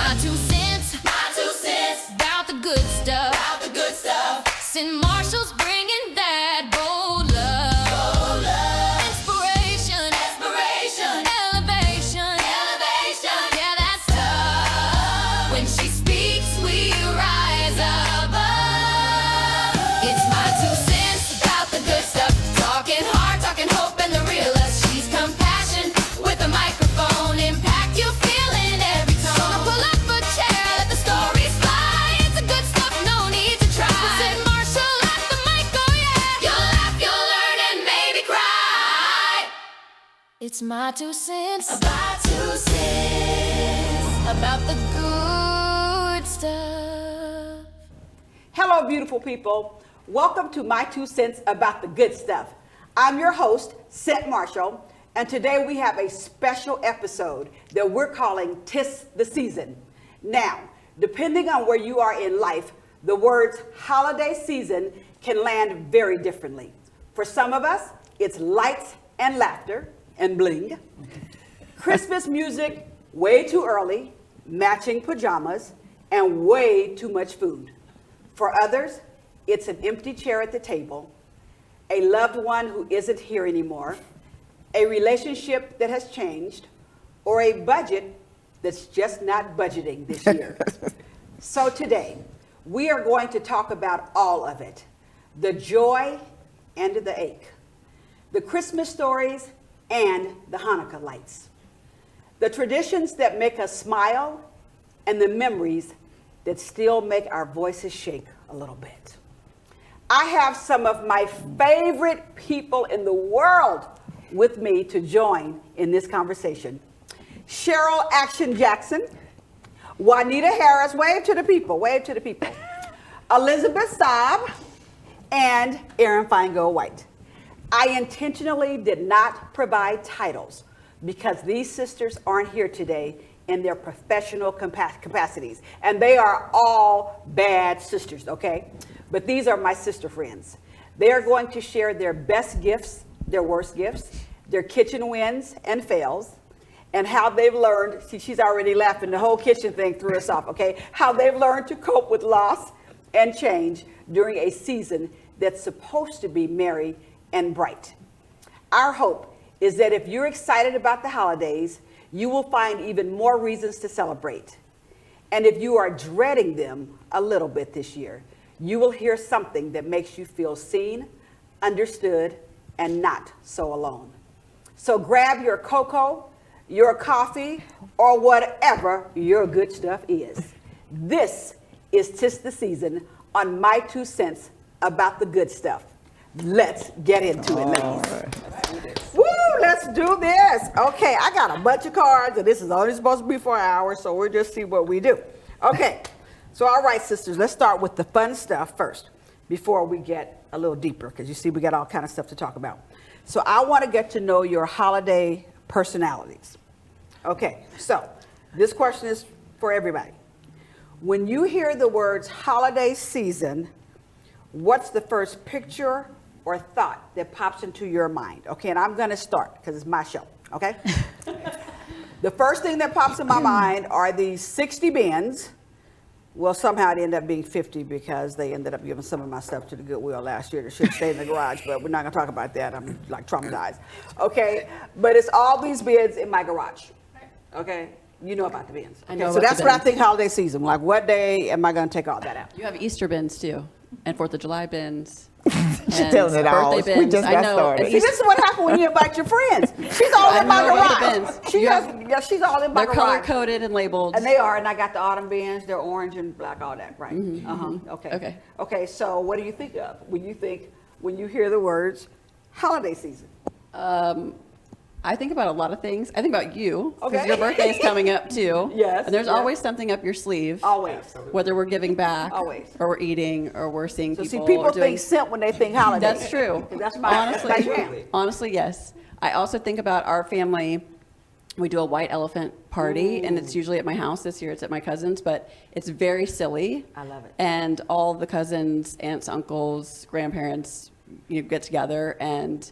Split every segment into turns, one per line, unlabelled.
my 2 cents. My 2 cents. About the good stuff. About the good stuff. Cynt Marshall's bringing that bold love. Bold love. Inspiration. Inspiration. Elevation. Elevation. Yeah, that's tough. When she speaks, we rise above. It's my 2 cents about the good stuff. Talking hard, talking hope, and the real us. She's compassion with a microphone. Impact you feel in every tone. So pull up a chair, let the stories fly. It's the good stuff, no need to try. Cynt Marshall at the mic, oh yeah. You'll laugh, you'll learn, and maybe cry. It's my 2 cents. About 2 cents. About the good stuff.
Hello, beautiful people. Welcome to My 2 Cents About the Good Stuff. I'm your host, Cynt Marshall, and today we have a special episode that we're calling 'Tis the Season. Now, depending on where you are in life, the words holiday season can land very differently. For some of us, it's lights and laughter and bling, Christmas music way too early, matching pajamas, and way too much food. For others, it's an empty chair at the table, a loved one who isn't here anymore, a relationship that has changed, or a budget that's just not budgeting this year. So today, we are going to talk about all of it, the joy and the ache, the Christmas stories and the Hanukkah lights, the traditions that make us smile and the memories that still make our voices shake a little bit. I have some of my favorite people in the world with me to join in this conversation. Cheryl Jackson, Juanita Harris, wave to the people, Elizabeth Saab, and Erin Finegold White. I intentionally did not provide titles because these sisters aren't here today in their professional capacities, and they are all bad sisters, okay? But these are my sister friends. They are going to share their best gifts, their worst gifts, their kitchen wins and fails, and how they've learned, see, she's already laughing, the whole kitchen thing threw us off, okay? How they've learned to cope with loss and change during a season that's supposed to be merry and bright. Our hope is that if you're excited about the holidays, you will find even more reasons to celebrate. And if you are dreading them a little bit this year, you will hear something that makes you feel seen, understood, and not so alone. So grab your cocoa, your coffee, or whatever your good stuff is. This is 'Tis the Season on My 2 Cents About the Good Stuff. Let's get into it, ladies. Woo, let's do this. Okay, I got a bunch of cards, and this is only supposed to be for an hour, so we'll just see what we do. Okay, so all right, sisters, let's start with the fun stuff first before we get a little deeper, because you see we got all kind of stuff to talk about. So I want to get to know your holiday personalities. Okay, so this question is for everybody. When you hear the words holiday season, what's the first picture or thought that pops into your mind? Okay, and I'm going to start because it's my show, okay? The first thing that pops in my mind are these 60 bins. Well, somehow it ended up being 50 because they ended up giving some of my stuff to the Goodwill last year that should stay in the garage, but we're not going to talk about that. I'm like traumatized, okay? But it's all these bins in my garage, okay? You know about the bins.
I know
so
about
that's
the
what I
bins.
think holiday season. Like, what day am I going to take all that out?
You have Easter bins too, and 4th of July bins.
She's telling it all.
Birthday bins.
We just
I
got
know.
started.
and
See, this is what happens when you invite your friends. She's all in my
I know about the
garage.
bins.
She
You
has,
have-
yeah, she's all in my
They're color
garage.
coded and labeled.
And they are, and I got the autumn bins. They're orange and black, all that, right? Okay.
Okay.
Okay. So, what do you think of when you hear the words holiday season?
I think about a lot of things. I think about you because
Okay.
your birthday is coming up too.
Yes,
And there's
yes.
always something up your sleeve.
Always.
Whether we're giving back,
Always.
or we're eating, or we're seeing
So,
people.
see, people
or doing,
think Cynt when they think holiday.
That's true.
That's my
honestly. Honestly, yes. I also think about our family. We do a white elephant party, and it's usually at my house. This year it's at my cousin's, but it's very silly.
I love it.
And all the cousins, aunts, uncles, grandparents, get together, and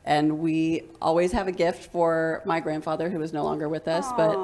And we always have a gift for my grandfather, who is no longer with us, but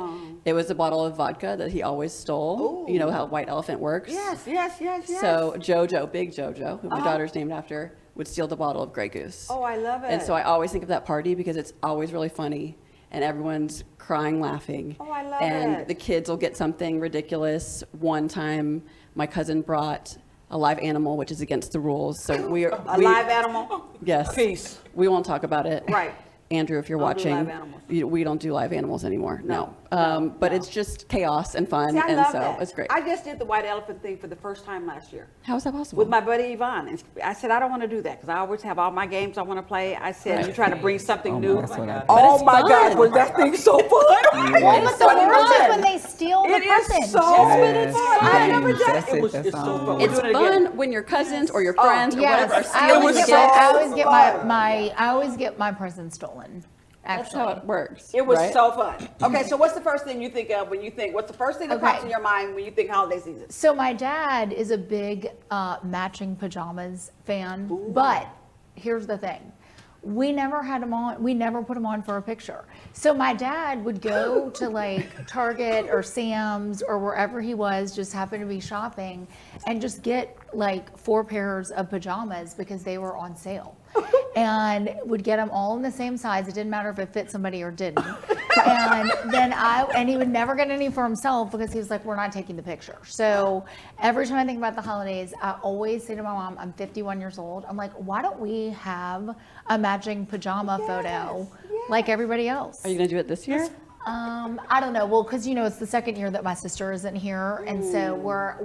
it was a bottle of vodka that he always stole.
Ooh.
You know how White Elephant works?
Yes.
So Jojo, Big Jojo, who my daughter's named after, would steal the bottle of Grey Goose.
Oh, I love it.
And so I always think of that party because it's always really funny and everyone's crying, laughing.
Oh, I love
and
it.
the kids will get something ridiculous. One time, my cousin brought a live animal, which is against the rules. So
live animal?
Yes.
Peace.
We won't talk about it.
Right.
Andrew, if you're
Don't do
watching,
live animals.
we don't do live animals anymore.
No.
But it's just chaos and fun,
See, I
and
love
so
that.
it's great.
I just did the white elephant thing for the first time last year
How is that possible?
with my buddy Yvonne. And I said, I don't want to do that because I always have all my games I want to play. I said, you're trying to bring something new.
that's what I-
Oh my
fun.
gosh, was that thing so fun?
Well, but the worst is when they steal the
It is
presents.
so
Yes.
fun. I never done
That's
it. It
it,
was
that's
it's so
all.
fun. We're
It's
doing it again.
fun when your cousins or your friends or whatever are
Yes, I
stealing
always
was
the
get
so
my, I always get
fun.
I always get my presents stolen.
That's
Actually,
how it works.
It was
right?
so fun. Okay, so what's the first thing you think of when you think, what's the first thing that pops
Okay.
in your mind when you think holiday season?
so my dad is a big matching pajamas fan, but here's the thing. We never had him on, we never put him on for a picture. So my dad would go to like Target or Sam's or wherever he was, just happened to be shopping, and just get like 4 pairs of pajamas because they were on sale. And would get them all in the same size. It didn't matter if it fit somebody or didn't. And then and he would never get any for himself because he was like, we're not taking the picture. So every time I think about the holidays, I always say to my mom, I'm 51 years old. I'm like, why don't we have a matching pajama photo like everybody else?
Are you going to do it this year?
I don't know. Well, because it's the second year that my sister isn't here, and so we're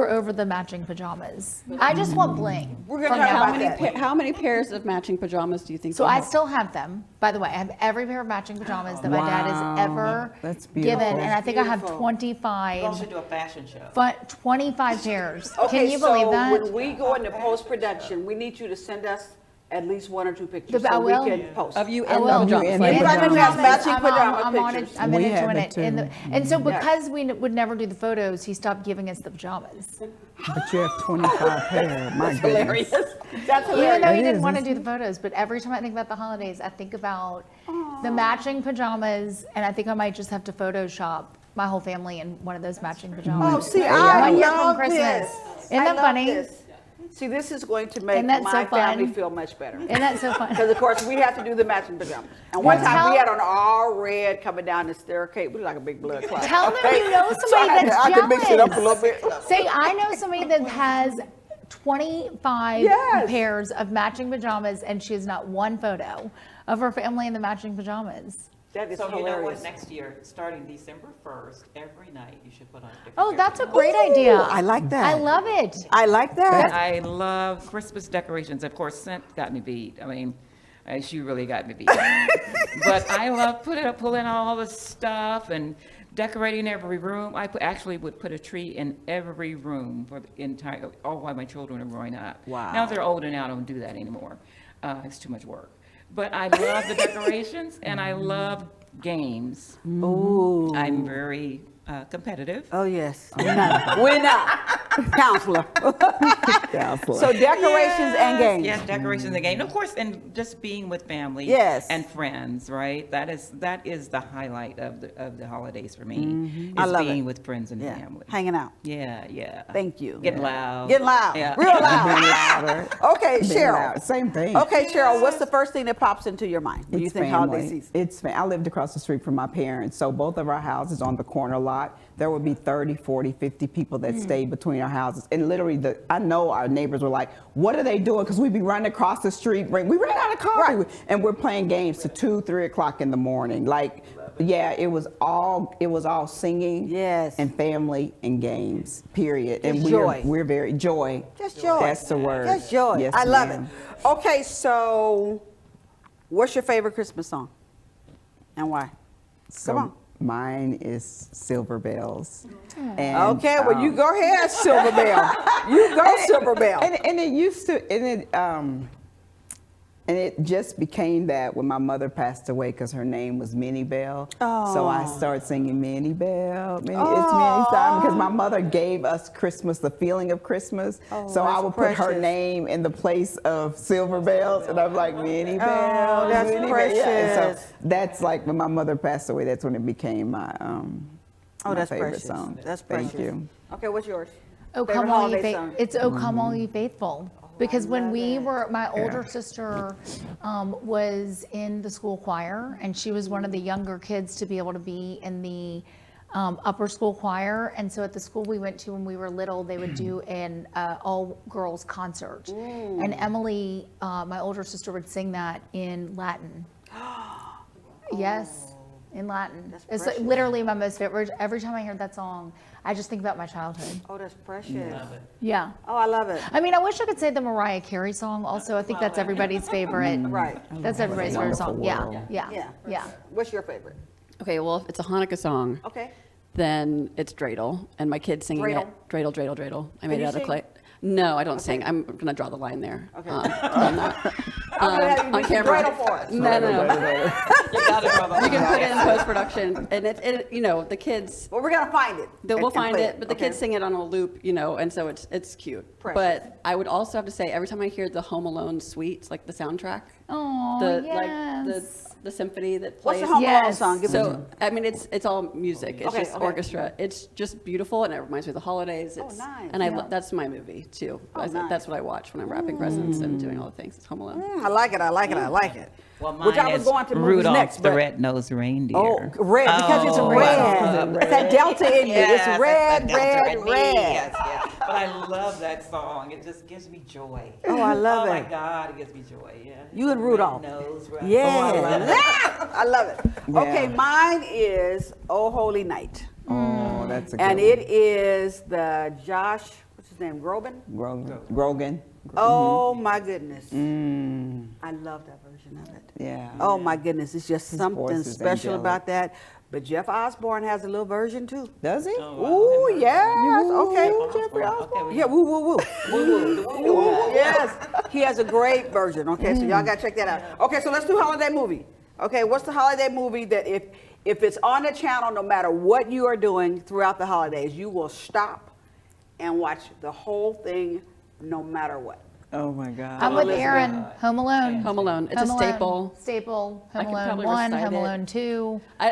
over the matching pajamas. I just want bling.
We're gonna
from
talk
now
about
on.
that.
How many pairs of matching pajamas do you think
So
you'll
I
have?
still have them. By the way, I have every pair of matching pajamas that my dad
Wow.
has ever
That's beautiful.
given, and I think I have
Beautiful.
25.
should do a fashion show.
25 pairs.
Okay,
Can you believe that?
so when we go into post-production, we need you to send us at least 1 or 2 pictures
I
so we
will.
can post.
Of you
I
in
will.
the pajamas.
in
like-
the
Anybody who has matching
I'm
pajama
on it.
pictures.
I'm
We
into
have
it.
it
And so because we would never do the photos, he stopped giving us the pajamas.
But you have 25 pair. My goodness.
Hilarious. That's
Even though
hilarious.
he
It
didn't
is,
want to
isn't
do the photos, but every time I think about the holidays, I think about the matching pajamas, and I think I might just have to Photoshop my whole family in one of those matching pajamas.
Oh, see,
One
I
year from
love
Christmas.
this.
Isn't
I
that
love
funny?
this. See, this is going to make
Isn't that
my
so fun?
family feel much better.
Isn't that so fun?
Because of course we have to do the matching pajamas. And one
Well,
time we
tell-
had on all red coming down the staircase. We look like a big blood clot.
Tell them
Okay?
you know
So
somebody that's
I could mix it up a
jealous.
little bit.
Say, I know somebody that has 25
Yes.
pairs of matching pajamas, and she has not one photo of her family in the matching pajamas.
That is
So you know what,
hilarious.
next year, starting December 1st, every night you should put on a different
Oh,
pair
that's a
of
great
Ooh,
idea.
I like that.
I love it.
I like that.
I love Christmas decorations. Of course, Cynt got me beat. I mean, she really got me beat. But I love pulling all the stuff and decorating every room. I actually would put a tree in every room for the entire, all while my children are growing up.
Wow.
Now they're older now, I don't do that anymore. It's too much work. But I love the decorations and I love games.
Ooh.
I'm very competitive.
Oh, yes. Winner. Counselor.
Counselor.
So decorations and games.
Yes, decorations and games. Of course, and just being with family.
Yes.
And friends, right? That is the highlight of the holidays for me.
I
Is
love
being
it.
with friends and
Yeah.
family.
Hanging out.
Yeah.
Thank you.
Getting loud.
Getting loud.
Yeah.
Real loud.
Being louder.
Okay,
Being
Cheryl.
loud. Same thing.
Okay, Cheryl, what's the first thing that pops into your mind when you think holiday season?
I lived across the street from my parents, so both of our houses on the corner lot. There would be 30, 40, 50 people that stayed between our houses. And literally, I know our neighbors were like, what are they doing? Because we'd be running across the street. We ran out of coffee.
Right.
And we're playing games to 2, 3 o'clock in the morning. Like, yeah, it was all singing
Yes.
and family and games, period.
Just
And
joy.
we're very, joy.
Just joy.
That's the word.
Just joy.
Yes,
I love
ma'am.
it. Okay, so what's your favorite Christmas song? And why?
So
Come on.
mine is Silver Bells. And,
Okay, well, you go ahead, Silver Bell. You go, Silver Bell.
And it used to, and it, And it just became that when my mother passed away because her name was Minnie Bell. So I started singing Minnie Bell, it's Minnie time because my mother gave us Christmas, the feeling of Christmas. So I would put her name in the place of Silver Bells, and I'm like, Minnie Bell,
that's
Minnie
precious.
Bell. Yeah, and so that's like when my mother passed away, that's when it became my, my
that's
favorite
precious.
song.
That's
Thank
precious.
you.
Okay, what's yours?
Oh,
Favorite
come all ye
holiday song?
faithful. It's Oh, come all ye faithful. Because when we were, my older sister was in the school choir, and she was one of the younger kids to be able to be in the upper school choir. And so at the school we went to when we were little, they would do an all-girls concert. And Emily, my older sister, would sing that in Latin. Yes, in Latin. It's like literally my most favorite. Every time I hear that song, I just think about my childhood.
Oh, that's precious.
Yeah.
Oh, I love it.
I mean, I wish I could say the Mariah Carey song also. I think that's everybody's favorite.
Right.
That's everybody's favorite song. Yeah,
World.
yeah,
Yeah.
yeah.
What's your favorite?
Okay, well, if it's a Hanukkah song,
Okay.
then it's dreidel, and my kid's singing
Dreidel?
it. Dreidel, dreidel, dreidel. I made
you
it out of
sing?
clay. No, I don't sing. I'm gonna draw the line there.
Okay.
On that.
I'm gonna have you
on
do some
camera.
dreidel for us.
No, no, no.
You got it, brother.
You can put it in post-production, and it you know, the kids,
Well, we're gonna find it.
we'll
and
find
play
it, but the kids sing it on a loop, you know, and so it's cute.
Precious.
But I would also have to say, every time I hear the Home Alone suite, like the soundtrack,
Oh,
the
yes.
the symphony that
What's
plays.
the Home Alone
Yes.
song? Give it to me.
So I mean, it's all music. It's
Okay,
just
okay.
orchestra. It's just beautiful, and it reminds me of the holidays.
Oh,
It's,
nice.
And that's my movie too.
Oh, nice.
That's what I watch when I'm wrapping presents and doing all the things. It's Home Alone.
I like it. I like it. I like it.
Well,
Which
mine
I was
is
going to movies
Rudolph
next,
the
but
Red-Nosed Reindeer.
oh, red because it's
Oh,
red.
I love
It's that Delta in you.
Yes,
It's red,
the
red,
Delta
red.
Yes, yes. But I love that song. It just gives me joy.
Oh, I love
Oh
it.
my God, it gives me joy. Yeah.
You and Rudolph.
Red-nosed Reindeer.
Yeah.
Oh, I love it.
I love it.
Yeah.
Okay, mine is Oh Holy Night.
Oh, that's a good
And
one.
it is the Josh, what's his name, Groban?
Grogan.
Oh my goodness.
Mm,
I love that version of it.
yeah.
Oh my goodness, it's just
His
something
voice is
special
angelic.
about that. But Jeff Osborne has a little version too.
Does he?
Ooh, yes. Okay.
Jeffrey Osborne.
Yeah, woo, woo, woo. Woo, yes. He has a great version. Okay, so y'all got to check that out. Okay, so let's do holiday movie. Okay, what's the holiday movie that if it's on the channel, no matter what you are doing throughout the holidays, you will stop and watch the whole thing no matter what?
Oh my God.
I'm with
Elizabeth.
Aaron. Home Alone.
Home Alone. It's
Home
a
Alone.
staple.
Staple.
I
Home
could
Alone
probably
1,
recite
Home
it.
Alone 2.
I,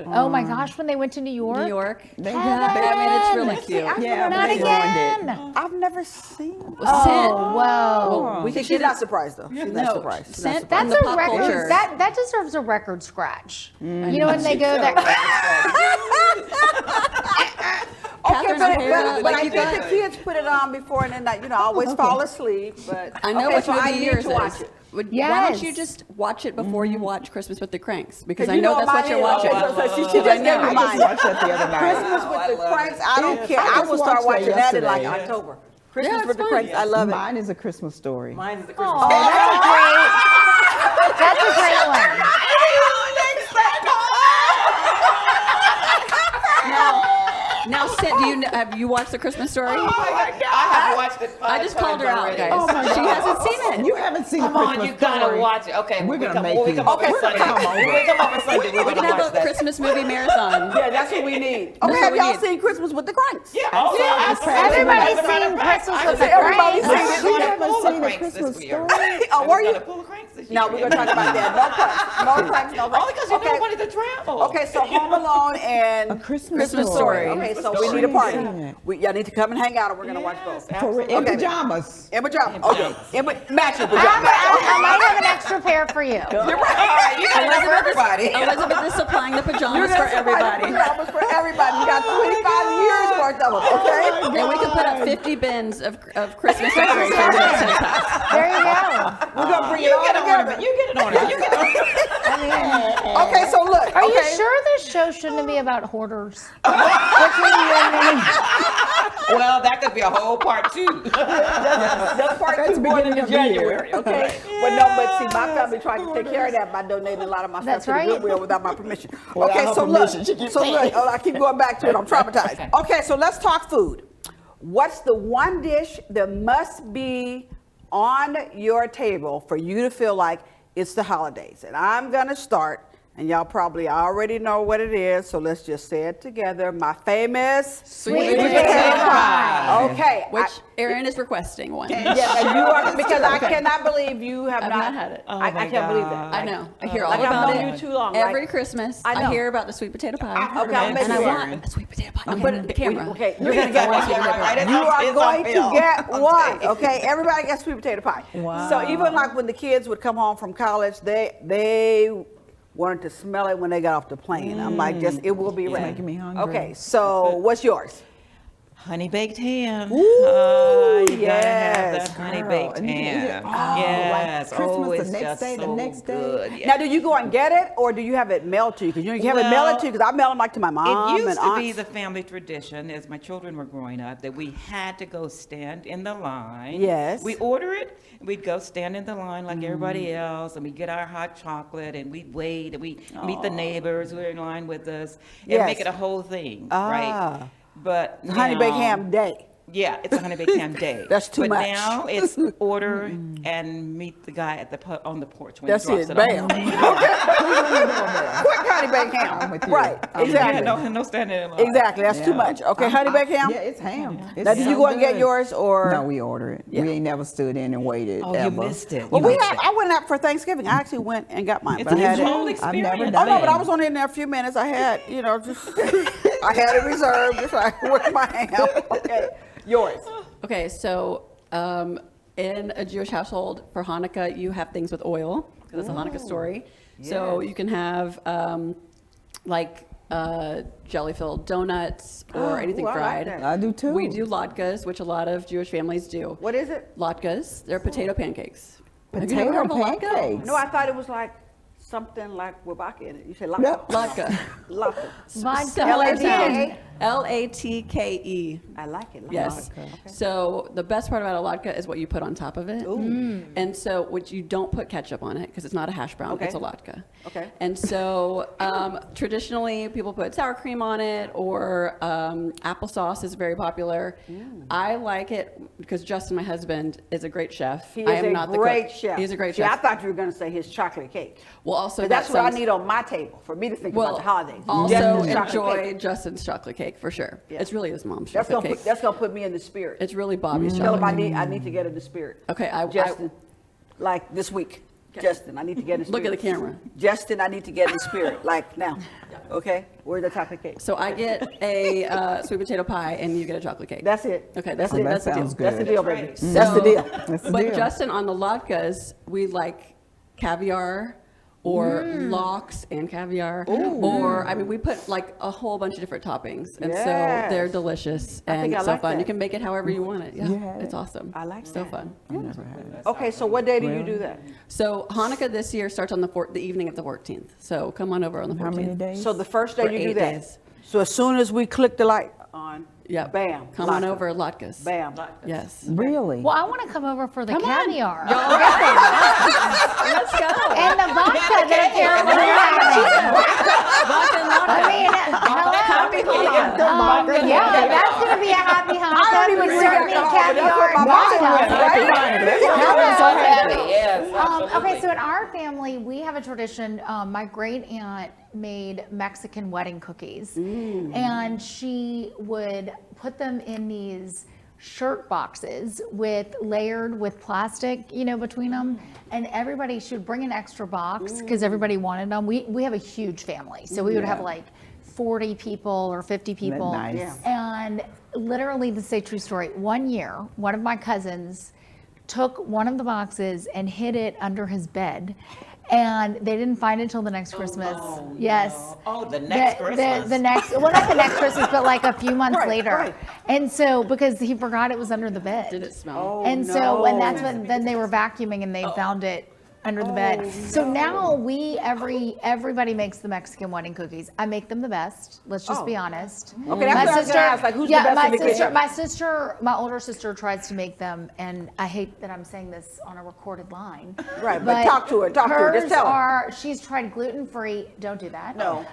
Oh my gosh, when they went to New York.
New York.
They
Kevin!
got
But I mean, it's really cute.
Yeah,
Not
but they ruined it.
again.
I've never seen it.
Oh, whoa.
Well, we could
She's
get
not
it.
surprised though. She's not
No,
surprised. She's not
Cynt-
surprised.
in
That's
the
a
pop
record.
culture.
That deserves a record scratch. You know when they go there.
Okay,
Catherine
but,
O'Hara,
but
like
I
you
think
got-
the kids put it on before and then I always fall asleep. But
I know
okay,
which
so
movie
I need
yours
to watch
is.
it.
Why
Yes.
don't you just watch it before you watch Christmas with the Cranks? Because
'Cause
I
you
know that's what
mine
you're
is.
watching.
Okay, so she just gave me
I just
mine.
watched that the other night.
Christmas with the Cranks. I don't care. I
just
will start
watched
watching
that
that in like
yesterday.
October. Christmas
Yeah, it's
with the
fun.
Cranks. I love it.
Mine is A Christmas Story.
Mine is the Christmas.
Oh, that's a great one.
Now, Cynt, have you watched The Christmas Story?
Oh my God. I have watched it 5
I just called her out,
times
guys.
already.
Oh my
She
God.
hasn't seen it.
You haven't seen
Come
A
on,
Christmas
you gotta
Story.
watch it. Okay,
We're
when we
gonna
come,
make
when we
you.
come over
Okay,
Sunday.
come over.
When we come over Sunday, we're
We
gonna
can have
watch
a
that.
Christmas movie marathon.
Yeah, that's what we need. Okay,
what
have
we
y'all
need.
seen Christmas with the Cranks?
Yeah, also,
Everybody's seen Christmas with the
Everybody's
Cranks.
seen it.
She haven't
Pull
seen
the
A
Cranks
Christmas
this year.
Story.
Oh, were you?
Pull the Cranks this
No,
year.
we're gonna talk about that. No Cranks. No Cranks. No Cranks.
Only because you
Okay.
never wanted to travel.
Okay, so Home Alone and
A Christmas
Story.
Story.
Okay, so
Christmas
we need a
Story.
party. Y'all need to come and hang out, and we're gonna watch
Yes,
both.
absolutely.
In
Okay.
pajamas.
In pajamas. Okay. Matching
I
pajamas.
might have an extra pair for you.
All right, you got enough for everybody.
Elizabeth is supplying the pajamas for everybody.
Pajamas for everybody. You got 25 years worth of them. Okay.
And we can put up 50 bins of Christmas decorations at 10 packs.
There you go.
We're gonna bring it
You
all
get an
together.
ornament. You get an ornament. You get an ornament.
Okay, so look.
Are you
okay.
sure this show shouldn't be about hoarders? Between you and me.
Well, that could be a whole part 2.
That's part
That's
2 going
beginning
into
of the year.
January, okay? But no, but see, my family tried to take care of that by donating a lot of my stuff
That's
to the
right.
Goodwill without my permission.
Without
Okay,
her
so
permission,
look,
she keeps
so
saying
look, I keep going back to it. I'm traumatized.
Okay.
Okay, so let's talk food. What's the one dish that must be on your table for you to feel like it's the holidays. And I'm going to start, and y'all probably already know what it is, so let's just say it together. My famous
Sweet potato pie.
Okay.
Which Erin is requesting one.
Yeah, and you are, because I cannot believe you have
I've not had it.
Oh
I
my
can't believe that.
I know. I hear all
Like, I've
about
known
it.
you too long.
Every
Like,
Christmas,
I know.
I hear about the sweet potato pie.
Okay, I'll make
and I
you
want
one.
a sweet potato pie.
But
On the camera.
Okay, you're gonna get one. You are going to get one. Okay, everybody gets sweet potato pie.
Wow.
So even like when the kids would come home from college, they wanted to smell it when they got off the plane. I'm like, just it will be ready.
making me hungry.
Okay, so what's yours?
Honey baked ham.
Ooh,
You gotta
yes,
have that honey baked
And you eat it,
ham.
like
Yes.
Christmas,
it's
the next
just
day, the
so
next day.
good.
Now, do you go and get it, or do you have it mailed to you? Because you have it mailed to you. Because I mail them like to my mom
It
and
used to
aunts.
be the family tradition as my children were growing up that we had to go stand in the line.
Yes.
We order it, and we'd go stand in the line like everybody else, and we'd get our hot chocolate, and we'd wait, and we'd meet the neighbors who were in line with us, and
Yes.
make it a whole thing,
Ah.
right? But
Honey baked
now-
ham day.
Yeah, it's a honey baked ham day.
That's too
but
much.
now it's order and meet the guy at on the porch when
That's
he drops
it.
it off.
Bam. Quick honey baked ham.
I'm with you.
Right.
I'm with
Exactly.
Yeah, no standing in line.
Exactly. That's too
Yeah.
much. Okay, honey baked ham.
Yeah, it's ham. It's
Now, did you
so
go and get
good.
yours or?
No, we order it.
Yeah.
We ain't never stood in and waited
Oh, you
ever.
missed it.
Well,
You
we
missed
had.
it.
I went out for Thanksgiving. I actually went and got mine,
It's
but I
a
had it.
whole
I've
experience.
never
Oh
done
no,
it.
but I was only in there a few minutes. I had, just I had it reserved. Just like with my ham. Okay, yours.
Okay, so in a Jewish household for Hanukkah, you have things with oil because it's a Hanukkah story. So you can have jelly-filled donuts or anything
ooh, I like
fried.
that.
I do too.
We do latkes, which a lot of Jewish families do.
What is it?
Latkes, they're potato pancakes. Have you never
Potato
heard of a latke?
pancakes.
No, I thought it was like something like wabaka in it. You said
Yep.
latke.
Latke.
Latke.
Vodka.
Spell it
L-A-T-K-E?
out. L-A-T-K-E.
I like it.
Yes.
Okay.
So the best part about a latke is what you put on top of it.
Ooh.
And so, which you don't put ketchup on it because it's not a hash brown,
Okay.
it's a latke.
Okay.
And so traditionally people put sour cream on it or applesauce is very popular. I like it because Justin, my husband, is a great chef.
He
I
is
am
a
not the
great
cook.
chef.
He's a great
See, I
chef.
thought you were going to say his chocolate cake.
Well, also
'Cause
that
that's what I
sounds-
need on my table for me to think about the holidays.
Also
Justin's chocolate
enjoy
cake.
Justin's chocolate cake for sure.
Yeah.
It's really his mom's
That's
chocolate
gonna
cake.
that's gonna put me in the spirit.
It's really Bobby's
Tell
chocolate
him
cake.
I need to get in the spirit.
Okay,
Justin, like this week. Justin, I need to get in the
Look
spirit.
at the camera.
Justin, I need to get in the spirit, like now. Okay, where's the chocolate cake?
So I get a sweet potato pie and you get a chocolate cake.
That's it.
Okay, that's
it.
it.
That
That's the deal.
sounds
That's the
good.
deal, baby.
That's
That's the
So-
deal.
That's the
But
deal.
Justin, on the latkes, we like caviar or lox and caviar. Or, I mean, we put like a whole bunch of different toppings. And so they're
Yes.
delicious
I
and
think I
so
like
fun.
that.
You can make it however you want it. Yeah,
Yeah.
it's awesome.
I like
So
that.
fun.
I've never had it.
Okay, so what day do you do that?
So Hanukkah this year starts on the evening of the 14th. So come on over on the 14th.
How many days?
So the first day
For
you do
8
that.
days.
So as soon as we click the light on,
Yep.
bam,
Come on
latke.
over, latkes.
Bam.
Yes.
Really?
Well, I want to come over for the
Come on.
caviar.
Let's go.
And the vodka that they're having.
Vodka and latke.
I mean, hello.
Happy Hanukkah.
Yeah, that's going to be a happy Hanukkah.
don't even
We
drink
serve me
alcohol, but that's
caviar
what my
and
mom
vodka.
was, right?
Yes.
Okay, so in our family, we have a tradition. My great aunt made Mexican wedding cookies, and she would put them in these shirt boxes layered with plastic, between them. And everybody should bring an extra box because everybody wanted them. We have a huge family, so we would have like 40 people or 50 people.
Nice.
Yeah.
And literally, this is a true story. One year, one of my cousins took one of the boxes and hid it under his bed. And they didn't find it until the next Christmas.
no,
Yes.
no. Oh, the next Christmas.
The next, well, not the next Christmas, but like a few months
Right,
later.
right.
And so, because he forgot it was under the bed.
Did it smell?
And so, and that's
no.
when then they were vacuuming and they found it under the bed. So now everybody makes the Mexican wedding cookies. I make them the best. Let's just be honest.
Okay, that's what I was gonna ask, like, who's the best in the kitchen?
My older sister tries to make them, and I hate that I'm saying this on a recorded line.
Right, but talk to her, just tell her.
She's tried gluten-free. Don't do that.
No.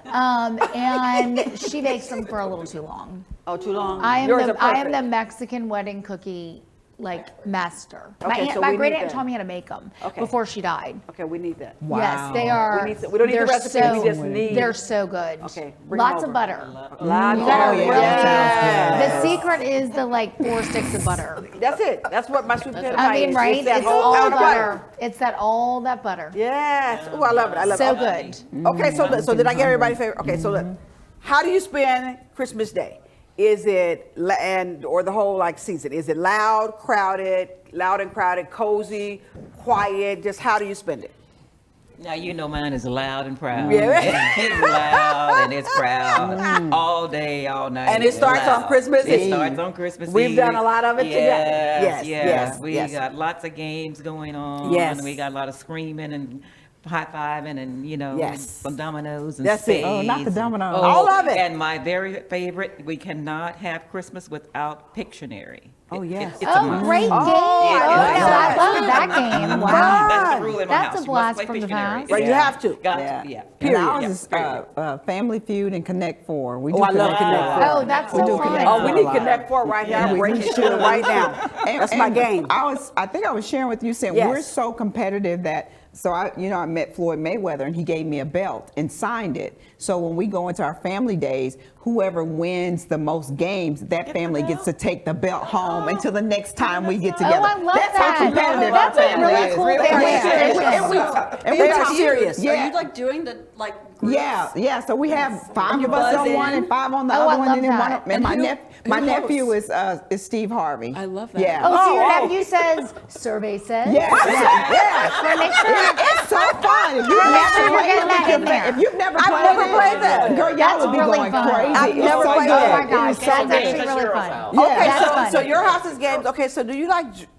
And she makes them for a little too long.
Oh, too long?
I
Yours are
am the
perfect.
Mexican wedding cookie master.
Okay, so
My
we
great
need
aunt
that.
taught me how to make them
Okay.
before she died.
Okay, we need that.
Wow.
Yes, they are.
We don't need the
they're
recipe, we just need-
They're so good.
Okay, bring 'em
Lots
over.
of butter.
Lots
You gotta
of-
really.
yes.
The secret is the 4 sticks of butter.
That's it. That's what my sweet potato
I
pie
mean,
is.
right?
that
It's
whole
all
pound of
butter. It's all that butter.
Yes. Oh, I love it. I love
So
it.
good.
Okay, so did I get everybody's favorite? Okay, so look, how do you spend Christmas Day? Is it or the whole season? Is it loud and crowded, cozy, quiet? Just how do you spend it?
Now, mine is loud and proud.
Yeah.
It's loud and it's proud all day, all night.
And it starts on
loud.
Christmas
It
Eve.
starts on Christmas Eve.
We've done a lot of it together.
Yes,
Yes.
We got lots of games going on.
Yes.
We got a lot of screaming and high-fiving and,
Yes.
some dominoes and
That's it.
spades.
Oh, not the dominoes.
Oh,
All of it.
And my very favorite, we cannot have Christmas without Pictionary.
Oh, yes.
It's a
Oh,
must.
great game.
Oh,
Oh,
I
no,
love
I love that game. Wow.
That's the rule in my
That's a
house. You
blast
must play
from the
Pictionary.
past.
Right, you have to.
Got
Yeah.
to, yeah.
And
Period.
ours
Yeah,
is
period.
Family Feud and Connect Four. We do
I love Connect Four.
Oh, that's
We
so
do
fun.
Connect
Oh, we
Four
need
a lot.
Connect Four right now.
We
Break it
should.
to right now. That's my game.
I think I was sharing with you, saying
Yes.
we're so competitive that I met Floyd Mayweather and he gave me a belt and signed it. So when we go into our family days, whoever wins the most games, that family gets to take the belt home until the next time we get together.
I love
That's
that.
how competitive
That's
our
a
family
really
is.
cool family
Yeah.
tradition.
They are serious.
Yeah.
Are you doing the groups?
Yeah. So we have 5 of us
buzz
on one
in.
and 5 on the
Oh, I
other one,
love
and then
that.
and my
who
nephew is Steve Harvey.
I love that.
Yeah.
Oh, so your
Oh.
nephew says, survey says.
Yeah.
So make sure.
It's so fun. If you've
Make
never
sure you're
played
getting that
it,
in there.
if you've never
I've
played
never
it,
played that.
girl, y'all
That's
would be
really
going
fun.
crazy.
I've
It's
never
so
played
good.
that.
Oh my gosh,
It's so
that's
good.
actually really fun.
Okay,
That's fun.
so your house's games. Okay, so do you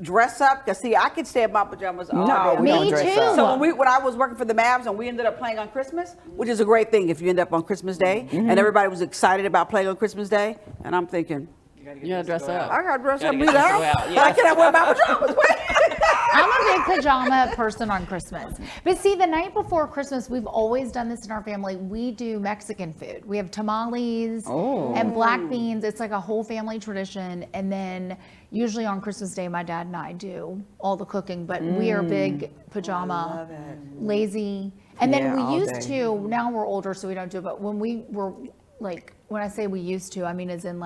dress up? Because see, I could stay in my pajamas all
No,
day.
we don't
Me
dress
too.
up.
So when I was working for the Mavs and we ended up playing on Christmas, which is a great thing if you end up on Christmas Day, and everybody was excited about playing on Christmas Day, and I'm thinking,
You gotta dress up.
I gotta dress up,
Gotta
be
get
there.
dressed well,
Why can't I wear my pajamas?
I'm a big pajama person on Christmas. But see, the night before Christmas, we've always done this in our family. We do Mexican food. We have tamales and black beans. It's like a whole family tradition. And then usually on Christmas Day, my dad and I do all the cooking. But we are big pajama, lazy. And then
Yeah,
we
all
used
day.
to, now we're older, so we don't do it. But when we were when I say we used to, I mean as in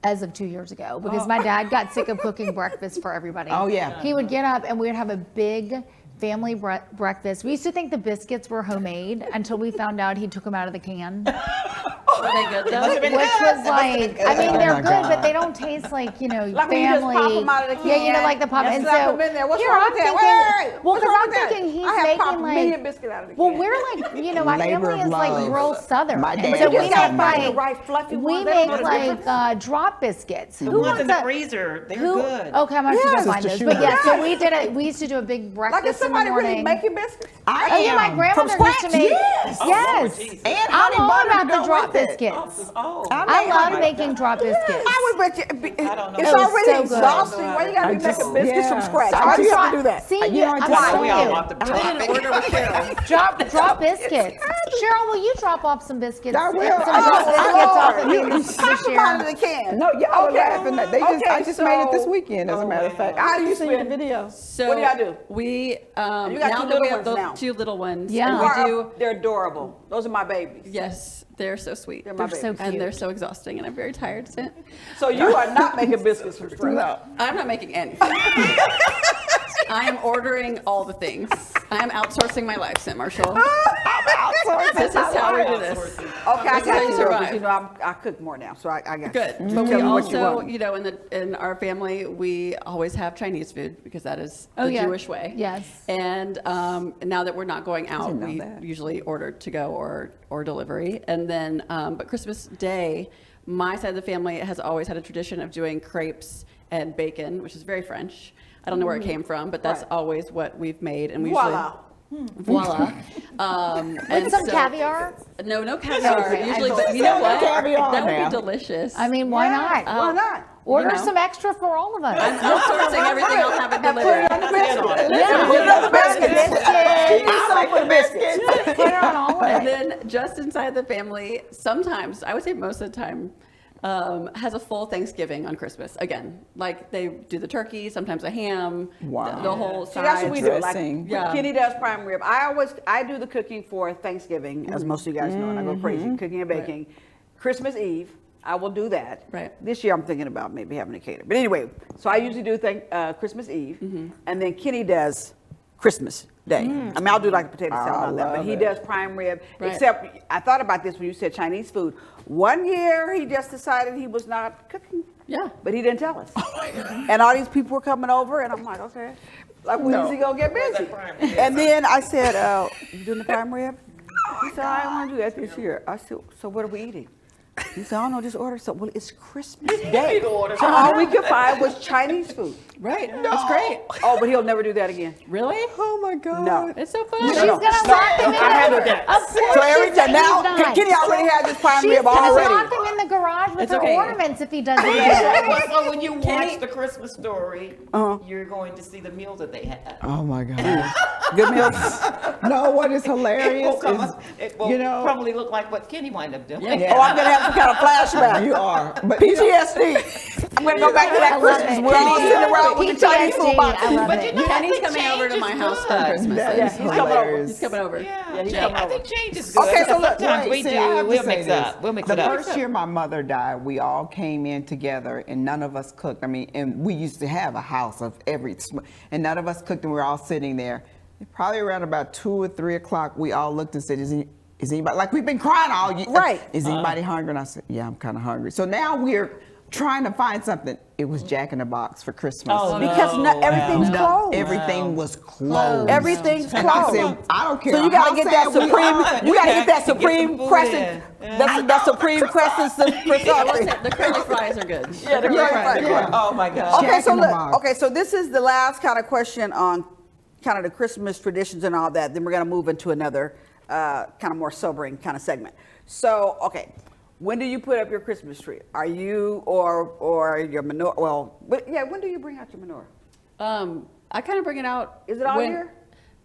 as of 2 years ago, because my dad got sick of cooking breakfast for everybody.
Oh, yeah.
He would get up and we would have a big family breakfast. We used to think the biscuits were homemade until we found out he took them out of the can.
Are they good though?
Which was I mean, they're good, but they don't taste like,
Like when you just
family.
pop 'em out of the
Yeah,
can
like the pop.
and
And
slap
so
'em in there. What's
here
wrong
I'm
with that?
thinking,
Wait.
well,
What's
because
wrong
I'm
with that?
thinking he's
I have popped
making
many a biscuit out of the
well,
can.
we're my
Labor
family
of
is like
love.
rural Southern.
My
And
dad
so we
just
make
had
find the
like,
right fluffy
we
ones. They don't
make
know the
like drop biscuits.
The ones in the freezer, they're good.
Okay, I'm gonna have to
Yes.
go find
Sister
those. But yeah, so
Schumer.
we used to do a big
Like if
breakfast in the
somebody really
morning.
making biscuits.
Oh yeah, my grandmother
From
used to
scratch?
make.
Yes.
Yes.
And
I'm
honey
all
butter to
about the
go
drop
with it.
biscuits.
Oh.
I love making drop biscuits.
I would bet you
I don't know.
it's
It was
already
so good.
exhausting. Why you gotta be making biscuits from scratch?
I
Why do you
just-
have to do that?
See,
You know,
I'm
I just-
telling
We all
you.
want the
I didn't order with Cheryl.
Drop biscuits. Cheryl, will you drop off some biscuits?
I will.
Some drop biscuits off of me this
Pop them out of
year.
the can.
No, y'all are
Okay.
laughing at I just made it this
so-
weekend, as a matter of fact.
How do you
see the
spend-
video?
So
What do y'all do?
We
You got
now
two
that
little
we have
ones
those
now.
2 little ones.
Yeah.
and we do.
They're adorable. Those are my babies.
Yes, they're so sweet.
They're my
They're so
babies.
and they're
cute.
so exhausting, and I'm very tired. Cint.
So you are not making biscuits from scratch.
No.
I'm not making anything. I am ordering all the things. I am outsourcing my life, Cynt Marshall. This is how we do this.
Okay, I
This is how
got
you
you.
survive.
You know, I cook more now, so I got you.
Good.
Tell
But we
me what you
also,
want.
in our family, we always have Chinese food because that is
Oh,
the
yeah.
Jewish way.
Yes.
And now that we're not going out,
didn't know
we
that.
usually order to go or delivery. And then, but Christmas Day, my side of the family has always had a tradition of doing crepes and bacon, which is very French. I don't know where it came from, but that's
Right.
always what we've made. And we
Voila.
voila.
With some caviar?
No caviar
Okay,
usually,
I
but
believe
you know what?
Caviar
That would
now.
be delicious.
I mean, why
Yeah,
not?
Why not?
Order
you know.
some extra for all of us.
I'm outsourcing everything. I'll have it delivered.
Yeah.
Put it on the basket.
I like the biscuits.
Put it on all of
And
it.
then just inside the family, sometimes, I would say most of the time, has a full Thanksgiving on Christmas. Again, like they do the turkey, sometimes a ham,
Wow.
the whole
See, that's what we do. Like,
Dressing.
Yeah.
Kenny does prime rib. I do the cooking for Thanksgiving, as most of you guys know, and I go crazy cooking and baking. Christmas Eve, I will do that.
Right.
This year, I'm thinking about maybe having a cater. But anyway, so I usually do Christmas Eve, and then Kenny does Christmas Day. I mean, I'll do like a potato salad and all that, but
love
he
it.
does prime rib.
Right.
Except, I thought about this when you said Chinese food. One year, he just decided he was not cooking.
Yeah.
But he didn't tell us. And all these people were coming over, and I'm like, okay. Like, when is he gonna get busy? And then I said, you doing the prime rib? He said, I don't want to do that this year. I said, so what are we eating? He said, I don't know, just order something. Well, it's Christmas Day. So all we could find was Chinese food.
Right. That's great.
Oh, but he'll never do that again.
Really?
Oh my God.
No.
It's so fun.
She's gonna lock him in.
I handled that.
Of course
So every
she's
time now,
gonna do
Kenny
that.
already has his prime
She's
rib
gonna
already.
lock him in the garage with
It's
her
okay.
ornaments if he does it again.
So when you watch
Kenny-
the Christmas Story, you're going to see the meals that they have.
Oh my God.
Good meals.
No, what is
It will,
hilarious
it will
you know,
probably look like what Kenny wound up doing.
Yeah.
Oh, I'm gonna have some kind of flashback.
you are. But you know,
PTSD. We're gonna go back to that
I love
Christmas.
it.
We're all sitting around with the Chinese food
PTSD,
box.
I love
But
it.
you know, I
Kenny's
think
coming over to
change
my
is
house for
good.
Christmas.
that
Yeah,
is
he's coming over.
hilarious.
He's coming over.
Yeah,
he's
change-
coming
I
over.
think change is good.
Okay, so look,
Sometimes
Wait,
we
see, I have to
we'll
say
mix it
this.
up. We'll mix
the
it up.
first year my mother died, we all came in together and none of us cooked. I mean, and we used to have a house of and none of us cooked, and we were all sitting there. Probably around about 2 or 3 o'clock, we all looked and said, is anybody, like we've been crying all year.
Right.
Is anybody hungry? And I said, yeah, I'm kind of hungry. So now we're trying to find something. It was Jack in the Box for Christmas.
Oh,
Because everything's
No,
closed.
everything was closed.
Everything's
And I
closed.
said, I don't care.
So you gotta
how
get that
sad we
supreme.
are.
You gotta get that
Get some
supreme
food
crescent.
in.
That supreme crescent for
I will
something.
say, the curly fries are good.
Yeah, the curly fries.
Yeah.
Oh my God.
Okay,
Jack
so
in the
look.
Box.
Okay, so this is the last kind of question on kind of the Christmas traditions and all that. Then we're gonna move into another kind of more sobering kind of segment. So, okay. When do you put up your Christmas tree? Are you or your menorah? Well, but yeah, when do you bring out your menorah?
I kind of bring it out.
Is it all year?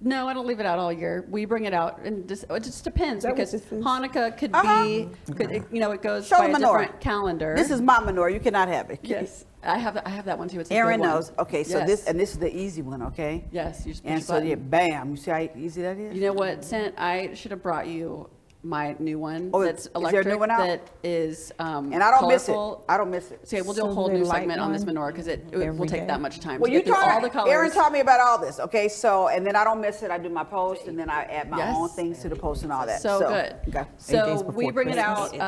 No, I don't leave it out all year. We bring it out, and it just depends
that what
because
this is?
Hanukkah could be, it goes
Show
by
the
a
menorah.
different calendar.
This is my menorah. You cannot have it.
yes. I have that one too. It's a
Erin
good one.
knows. Okay, so
Yes.
this is the easy one. Okay.
Yes, you just push
And
a
so
button.
yeah, bam. You see how easy that is?
You know what, Cynt? I should have brought you my new one.
Oh,
that's
is there a
electric.
new one out?
That is
And I don't miss it.
colorful.
I don't miss it.
So yeah, we'll do a
So
whole
they
new
light
segment on this
one
menorah because it
every
will take
day?
that much time
Well,
to
you
get through all the
taught
colors.
Erin taught me about all this. Okay, so and then I don't miss it. I do my post and then I add my
Yes.
own things to the post and all that.
So good.
Okay.
8
So
days
we
before
bring it out
Christmas.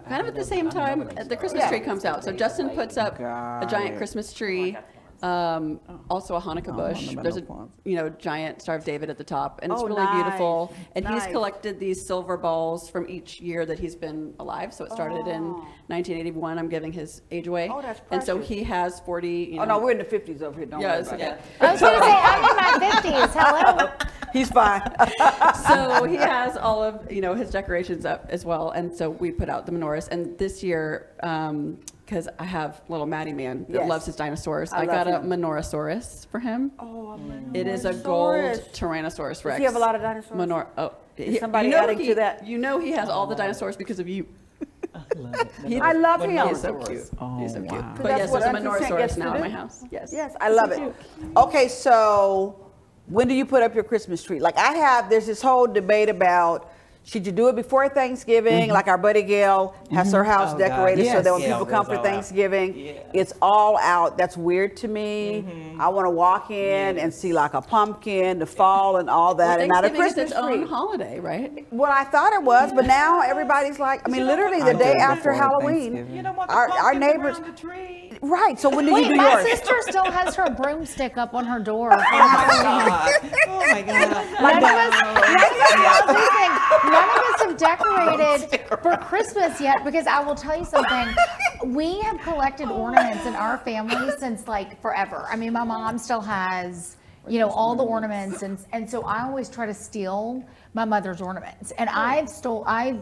kind of at the same time the Christmas
Yeah.
tree comes out. So Justin puts up a
Got
giant
it.
Christmas tree, also a Hanukkah bush.
on the
There's a
plants.
giant Star of David at the top, and it's
Oh,
really beautiful.
nice,
And
nice.
he's collected these silver balls from each year that he's been alive. So it started in 1981. I'm giving his age away.
Oh, that's
And so
precious.
he has 40.
Oh no, we're in the 50s over here. Don't
Yes,
worry
yeah.
about
I was going to say, I'm in my 50s. Hello.
that. He's fine.
So he has all of his decorations up as well, and so we put out the menorahs. And this year, because I have little Maddie Man that
Yes.
loves his dinosaurs,
I
I got a
love him.
Menorahsaurus for him.
Oh,
It is a gold
Tyrannosaurus.
Tyrannosaurus Rex.
he have a lot of dinosaurs? Is somebody adding to that?
He has all the dinosaurs because of you.
I love him.
He's so cute. He's so cute.
wow.
But
That's
yes,
what
there's a
Auntie Cynts
Menorahsaurus
gets to
now
do.
in my house. Yes.
Yes, I love it. Okay, so when do you put up your Christmas tree? Like there's this whole debate about should you do it before Thanksgiving? Like our buddy Gail has her house
Oh, God.
decorated so
Yes.
that when
Gail
people come
goes
for
all out.
Thanksgiving,
Yeah.
it's all out. That's weird to me. I want to walk in and see like a pumpkin, the fall and all that, and not a
Thanksgiving is
Christmas
its
tree.
own holiday, right?
Well, I thought it was, but now everybody's like, I mean, literally the
I
day
did
after
before
Halloween.
Thanksgiving.
You don't want the
Our
pumpkins
neighbors,
around the tree.
right? So when do you
Wait,
do
my
yours?
sister still has her broomstick up on her door.
Oh my God.
None of us have decorated for Christmas yet because I will tell you something. We have collected ornaments in our family since like forever. I mean, my mom still has, all the ornaments and so I always try to steal my mother's ornaments. And I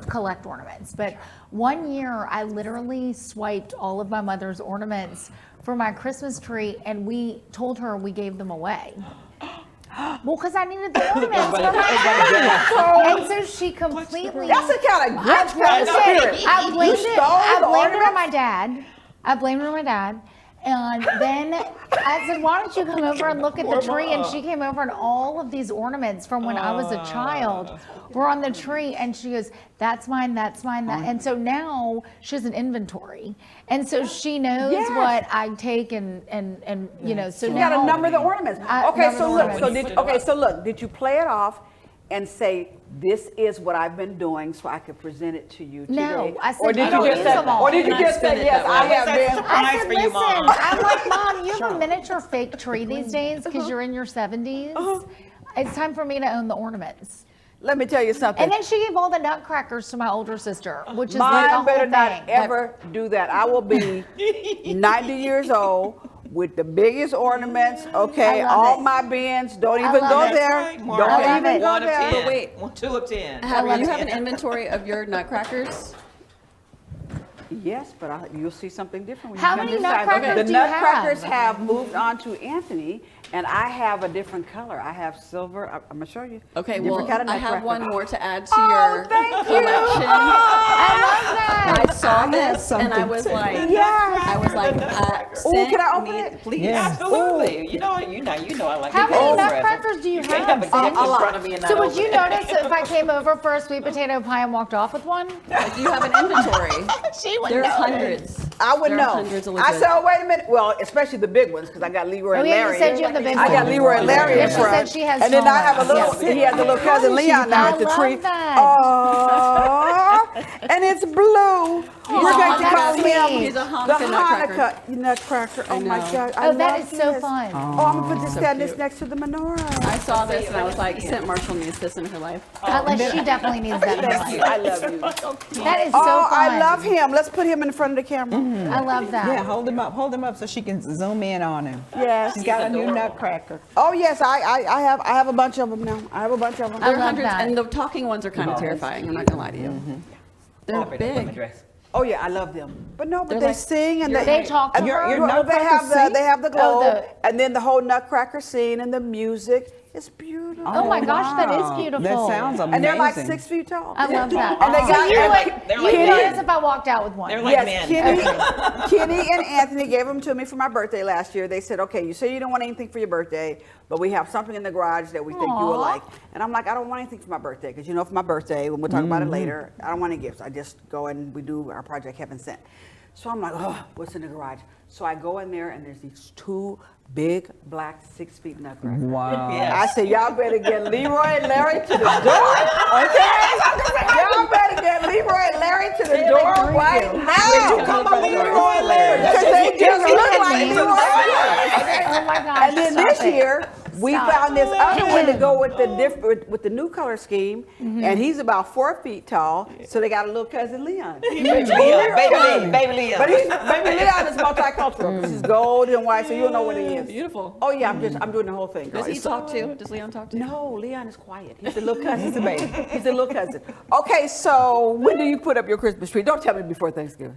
collect ornaments, but one year I literally swiped all of my mother's ornaments for my Christmas tree and we told her we gave them away. Well, because I needed the ornaments for my and so she completely.
That's the kind of Grinch kind of spirit.
I blamed
You
it.
stole
I
the
blamed it on
ornaments?
my dad. I blamed it on my dad. And then I said, why don't you come over and look at the tree? And she came over and all of these ornaments from when I was a child were on the tree. And she goes, that's mine, that's mine, that. And so now she has an inventory. And so she knows
Yes.
what I take and you know, so
You
now.
got to number the ornaments.
I
Okay,
number
so
the
look.
ornaments.
So look. Did you play it off and say, "This is what I've been doing, so I could present it to you today"?
No, I said,
or did
"You don't
you just
use
say,
them all."
or did you
Can I
just
spin
say,
it
"Yes,
that
I
way?
have been"?
I said,
for you,
listen,
Mom.
I'm like, Mom, you have a miniature fake tree these days because you're in your 70s. It's time for me to own the ornaments.
Let me tell you something.
And then she gave all the nutcrackers to my older sister, which is
Mine
like a whole
better
thing.
not ever do that. I will be 90 years old with the biggest ornaments. Okay,
I love
all
it.
my bins. Don't
I
even
love
go
it.
there.
Right,
Don't
Mark.
I love
even
it.
go
1 of
there.
10.
Wait.
2 of 10.
Have you have an inventory of your nutcrackers?
Yes, but you'll see something different when
How
you come
many
inside.
nutcrackers
The
do you have?
nutcrackers have moved on to Anthony, and I have a different color. I have silver. I'm gonna show you.
Okay,
Different
well,
kind of
I have
nutcracker.
one more to add to
Oh,
your
thank you.
collection.
I love that.
I saw
have
this and I
something
was
too.
like,
Yes.
I was like,
Ooh, can I open it?
Please.
Yeah.
Absolutely. You know I like
How
to
many
give
nutcrackers do you
can't have a
have?
gift in front of me and not
So would
open
you
it.
notice if I came over for a sweet potato pie and walked off with one?
Like, you have an inventory. There's hundreds.
I would
There
know.
are hundreds of
I
legit.
said, oh, wait a minute. Well, especially the big ones, because I got Leroy
Oh,
and
yeah,
Larry.
you said you have the big
I got
ones.
Leroy and Larry
Yeah,
in
she
front.
said she has
and then I have a
smaller
little,
ones.
he has a little cousin Leon now at the
I
tree.
love that.
Oh, and it's blue. We're going to
that's
call him
sweet.
He's a
the
Hanukkah nutcracker.
Nutcracker. Oh my
know.
God. I
Oh, that
love
is so
this.
fun.
Oh, I'm going to put this
cute.
next to the menorah.
I saw this and I was like, Cynt Marshall needs this in her life.
She definitely needs that in her life.
I love you.
That is so
Oh,
fun.
I love him. Let's put him in front of the camera.
I love that.
Yeah, hold him up so she can zoom in on him.
Yes.
She's got a new nutcracker.
Oh yes, I have a bunch of them now. I have a bunch of them.
I
There are
love
hundreds,
that.
and the talking ones are kind of terrifying. I'm not gonna lie to you. They're big.
Oh yeah, I love them. But no, but
They're
they
like-
sing and
They talk to
and
her?
Your
they have
nutcrackers
they have the globe,
Oh,
and then the whole nutcracker scene and the music. It's beautiful.
Oh my gosh, that is
Wow.
beautiful.
That sounds amazing.
And they're like 6 feet tall.
I love that.
And they
So
got-
you
and
would
they're
you
like
notice
men.
if I walked out with one.
They're like
Yes,
men.
Kenny and Anthony gave them to me for my birthday last year. They said, okay, you say you don't want anything for your birthday, but we have something in the garage that we think you will
Aw.
like. And I'm like, I don't want anything for my birthday, because you know for my birthday, when we'll talk about it later, I don't want any gifts. I just go and we do our project Heaven Sent. So I'm like, oh, what's in the garage? So I go in there and there's these 2 big black 6 feet nutcrackers.
Wow.
I said, y'all better get Leroy and Larry to the door. Okay? Y'all better get Leroy and Larry to the door right now.
You come up with Leroy and Larry.
Because they just look like
me.
Leroy and Larry.
Oh my gosh.
And then
stop
this
it.
year, we
Stop.
found this other one to go with with the new color scheme, and he's about 4 feet tall. So they got a little cousin Leon.
Baby Leon.
But baby Leon is multicultural. This is gold and white, so you'll know what he is.
Beautiful.
Oh yeah, I'm doing the whole thing. Girl.
Does he
It's
talk too? Does Leon talk too?
No, Leon is quiet. He's a little cousin. He's a baby. He's a little cousin. Okay, so when do you put up your Christmas tree? Don't tell me before Thanksgiving.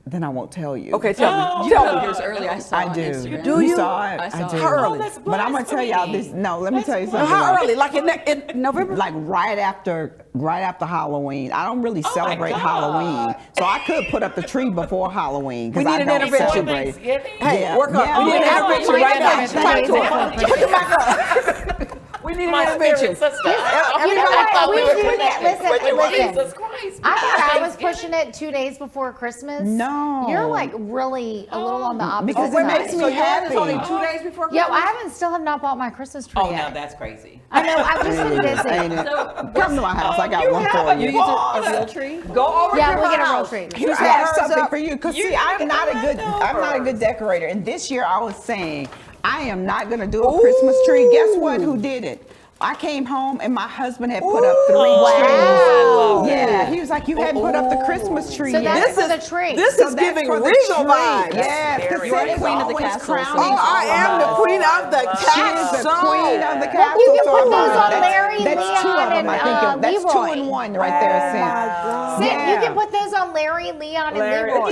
Then I won't tell you.
Okay, tell me.
You
Tell
put
me.
yours early. I saw
I
on
do.
Instagram.
Do you?
saw it?
I saw
do.
it.
How early?
But I'm gonna tell y'all this. No, let me tell you something.
How early? Like in November?
Like right after Halloween. I don't really
my
celebrate
God.
Halloween, so I could put up the tree before Halloween
We
because
need
I
an
don't
intervention.
celebrate.
Hey,
Yeah,
work on.
yeah,
We need an
yeah.
intervention
Wait
right
a
now.
minute,
Talk to
wait a
her.
minute.
Put it back up. We need an
My
intervention.
sister.
You know what? We do that. Listen.
Jesus Christ.
I thought I was pushing it 2 days before Christmas.
No.
You're like really a little on the opposite
Because it
side.
makes me
So yours is
happy.
only 2 days before
Yeah,
Christmas?
I still have not bought my Christmas tree
Oh, now
yet.
that's crazy.
I know, I've just been
Ain't
busy.
it?
So,
Come to my house. I got
you
one
have
for
a-
you
you.
use a real tree?
Go over
Yeah,
to
we
my
get a real
house.
tree.
You
Set
have
hers
something
up.
for you. Cause
You
see, I'm not a good
leftovers.
decorator. And this year I was saying, I am not gonna do a Christmas tree. Guess what? Who did it? I came home and my husband had put up 3
Wow.
trees. Yeah, he was like, you hadn't put up the Christmas tree
So
yet.
that's for the tree.
This
So
is
that's
giving
for the
regal
tree.
vibes.
Yes, because
You're the
Cynt is
queen of the
always
castle, so
crowning
you-
Oh, I am the queen of the
She's
castle.
the queen of the castle.
you can
so
put
I'm
those
like,
on
that's-
Larry,
That's 2 of
Leon,
them, I think.
and,
That's
Leroy.
2 in 1 right there, Cynt.
Sid,
Yeah.
you can put those on Larry, Leon, and
Larry.
Leroy.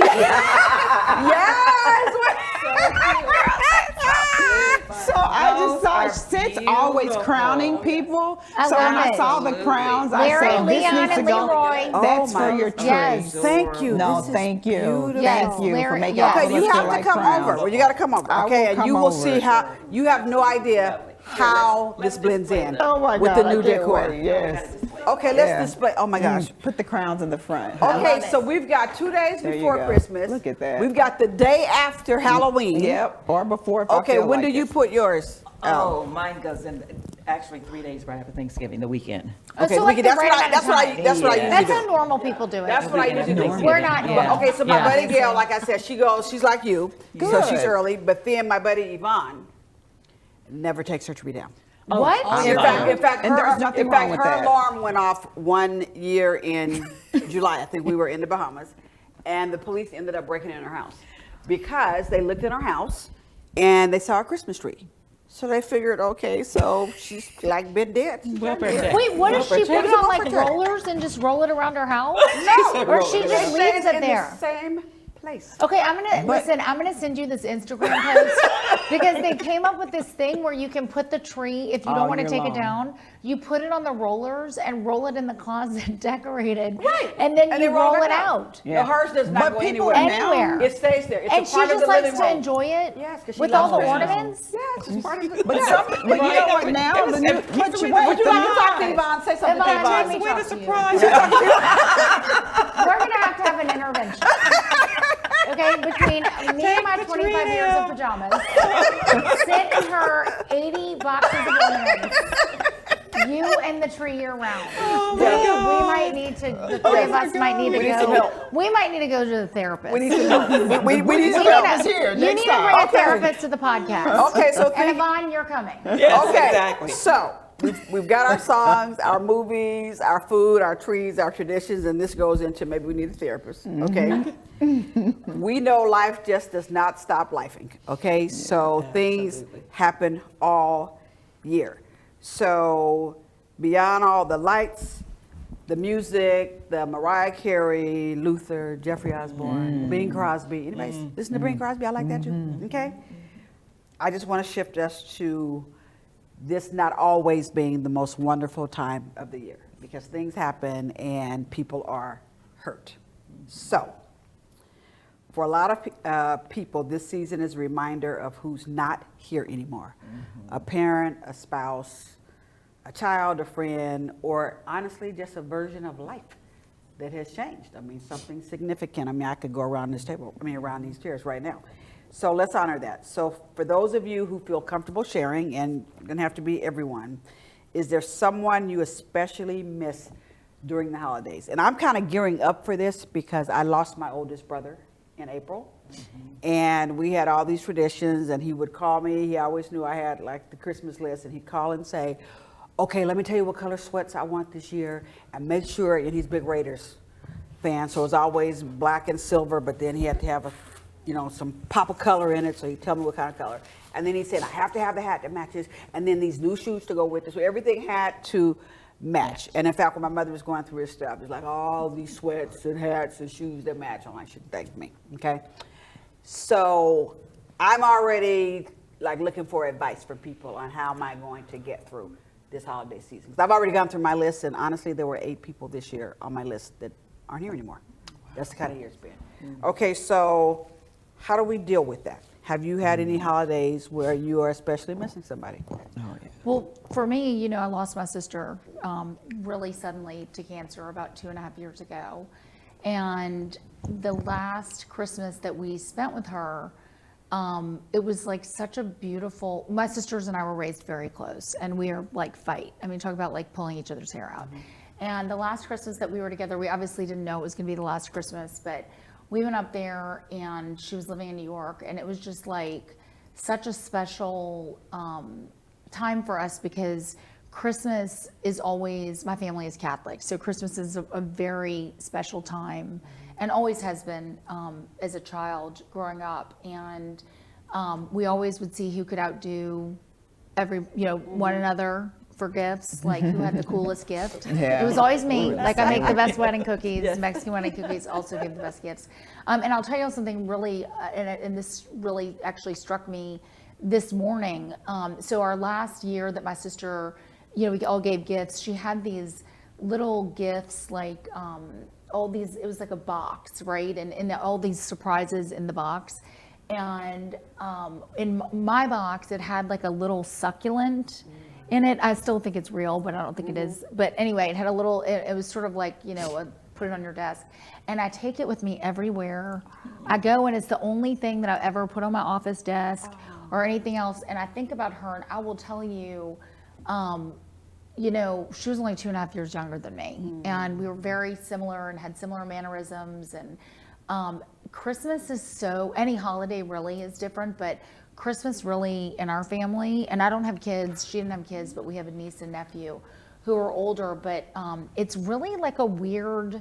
Yes.
So I just
Those
saw
are
Cynts always
beautiful.
crowning people.
I
So when
love
I
it.
saw the crowns, I
Larry,
said, this
Leon,
needs to
and
go.
Leroy.
That's
Oh,
for
my
your tree.
Yes.
Thank you.
No,
This is
thank you.
beautiful.
Yes,
Thank you for
Larry,
making
yes.
all
Okay,
of
you
us
have
feel
to
like
come
crowns.
over. Well, you got to come over.
I
Okay,
will
and
come
you will
over.
see how you have no idea how this blends in
Oh my
with
God,
the new
I can't
decor.
wait, yes.
Okay, let's
Yeah.
display. Oh my gosh.
Put the crowns in the front.
Okay, so we've got 2 days
There you
before
go.
Christmas.
Look at that.
We've got the day after Halloween.
Yep, or before if I
Okay,
feel
when
like
do you
it.
put yours?
Oh, mine goes in actually 3 days right after Thanksgiving, the weekend.
Okay,
so like the
that's
right
what I
amount of time.
that's what I usually
That's
do.
how normal people do it.
That's what I usually do.
We're not
Yeah.
normal.
Okay, so my
Yeah.
buddy Gail, like I said, she's like you, so she's
Good.
early. But then my buddy Yvonne never takes her tree down.
What?
In fact,
And there's nothing wrong with
her
that.
alarm went off 1 year in July. I think we were in the Bahamas, and the police ended up breaking in her house because they looked in her house and they saw a Christmas tree. So they figured, okay, so she's like been dead.
Welfare check.
Wait, what if she
Welfare
put
check.
it on like
Welfare check.
rollers and just roll it around her house?
No,
Or she just
It
leaves
stays
it
in
there.
the same place.
Okay, I'm gonna send you this Instagram post because they came up with this thing where you can put the tree, if you
All
don't want to
year
take
long.
it down, you put it on the rollers and roll it in the closet decorated.
Right.
And then
And
you
they roll
roll
it
it
out.
out.
No, hers does not
But
go
people
anywhere.
now-
Anywhere.
It stays there. It's
And
a
she
part
just
of the
likes
living
to
room.
enjoy it
Yes, 'cause she
with all
loves
the
it.
ornaments.
Yes, it's part of the.
But,
yes.
but you know what now? The new, but you
Would you like to talk to Yvonne? Say something to
Yvonne, let me
Yvonne.
talk to you. We're gonna have an intervention. Okay, between me and my 25 years of pajamas, Cynt and her 80 boxes of ornaments, you and the tree year round. We might need to, the three of us might need to
We need some
go.
help.
We might need to go to the therapist.
We need some help. We need
You
some
need
help.
to-
here
You
next
need to
time.
bring a
Okay.
therapist to the podcast.
Okay, so
And
think,
Yvonne, you're coming.
Yes,
okay,
exactly.
so we've got our songs, our movies, our food, our trees, our traditions, and this goes into maybe we need a therapist. Okay, we know life just does not stop lifing. Okay, so things happen all year. So beyond all the lights, the music, the Mariah Carey, Luther, Jeffrey Osborne, Bing Crosby. Anybody listen to Bing Crosby? I like that too. Okay, I just want to shift us to this not always being the most wonderful time of the year because things happen and people are hurt. So, for a lot of people, this season is a reminder of who's not here anymore. A parent, a spouse, a child, a friend, or honestly, just a version of life that has changed. I mean, something significant. I mean, I could go around this table, around these chairs right now. So let's honor that. So for those of you who feel comfortable sharing, and it doesn't have to be everyone, is there someone you especially miss during the holidays? And I'm kind of gearing up for this because I lost my oldest brother in April. And we had all these traditions, and he would call me. He always knew I had like the Christmas list, and he'd call and say, okay, let me tell you what color sweats I want this year, and make sure, and he's a big Raiders fan, so it's always black and silver, but then he had to have some pop of color in it, so he'd tell me what kind of color. And then he said, I have to have the hat that matches, and then these new shoes to go with it. So everything had to match. And in fact, when my mother was going through her stuff, it's like all these sweats and hats and shoes that match. I'm like, she thanked me, okay? So I'm already like looking for advice from people on how am I going to get through this holiday season. 'Cause I've already gone through my list, and honestly, there were 8 people this year on my list that aren't here anymore. That's the kind of year it's been. Okay, so how do we deal with that? Have you had any holidays where you are especially missing somebody?
Well, for me, I lost my sister really suddenly to cancer about 2.5 years ago. And the last Christmas that we spent with her, it was like such a beautiful, my sisters and I were raised very close, and we are like fight. I mean, talk about like pulling each other's hair out. And the last Christmas that we were together, we obviously didn't know it was gonna be the last Christmas, but we went up there and she was living in New York, and it was just like such a special time for us because Christmas is always, my family is Catholic, so Christmas is a very special time and always has been as a child growing up. And we always would see who could outdo one another for gifts, like who had the coolest gift.
Yeah.
It was always me. Like I make the best wedding cookies. Mexican wedding cookies also give the best gifts. And I'll tell you something really, and this really actually struck me this morning. So our last year that my sister, we all gave gifts. She had these little gifts, like all these. It was like a box, right? And all these surprises in the box. And in my box, it had like a little succulent in it. I still think it's real, but I don't think it is. But anyway, it had a little. It was sort of like put it on your desk. And I take it with me everywhere I go, and it's the only thing that I ever put on my office desk or anything else. And I think about her, and I will tell you, she was only 2.5 years younger than me, and we were very similar and had similar mannerisms. And Christmas is any holiday really is different, but Christmas really in our family, and I don't have kids, she didn't have kids, but we have a niece and nephew who are older, but it's really like a weird,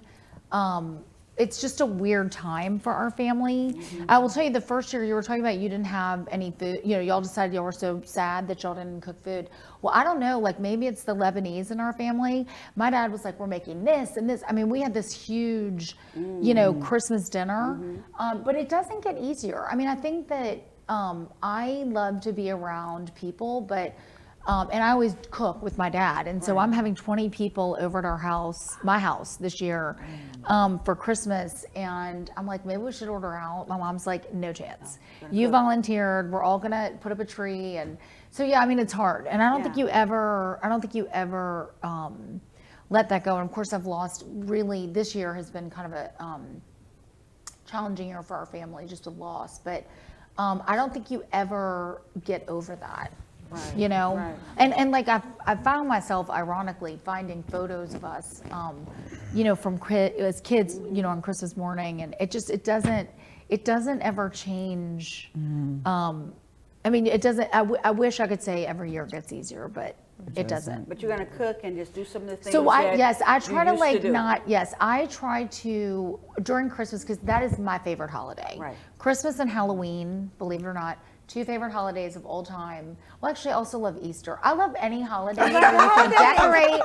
it's just a weird time for our family. I will tell you, the first year you were talking about you didn't have any food, y'all decided y'all were so sad that y'all didn't cook food. Well, I don't know, like maybe it's the Lebanese in our family. My dad was like, we're making this and this. I mean, we had this huge, Christmas dinner, but it doesn't get easier. I mean, I think that I love to be around people, but and I always cook with my dad. And so I'm having 20 people over at our house, my house this year, for Christmas. And I'm like, maybe we should order out. My mom's like, no chance. You volunteered. We're all going to put up a tree. And so, yeah, I mean, it's hard. And I don't think you ever, let that go. And of course I've lost this year has been kind of a challenging year for our family, just with loss. But I don't think you ever get over that. Right. And like I found myself ironically finding photos of us, from as kids, on Christmas morning, and it doesn't ever change. I mean, it doesn't. I wish I could say every year gets easier, but it doesn't.
But you're gonna cook and just do some of the things.
So I try to I try to during Christmas, because that is my favorite holiday.
Right.
Christmas and Halloween, believe it or not. 2 favorite holidays of all time. Well, actually, I also love Easter. I love any holiday where you can decorate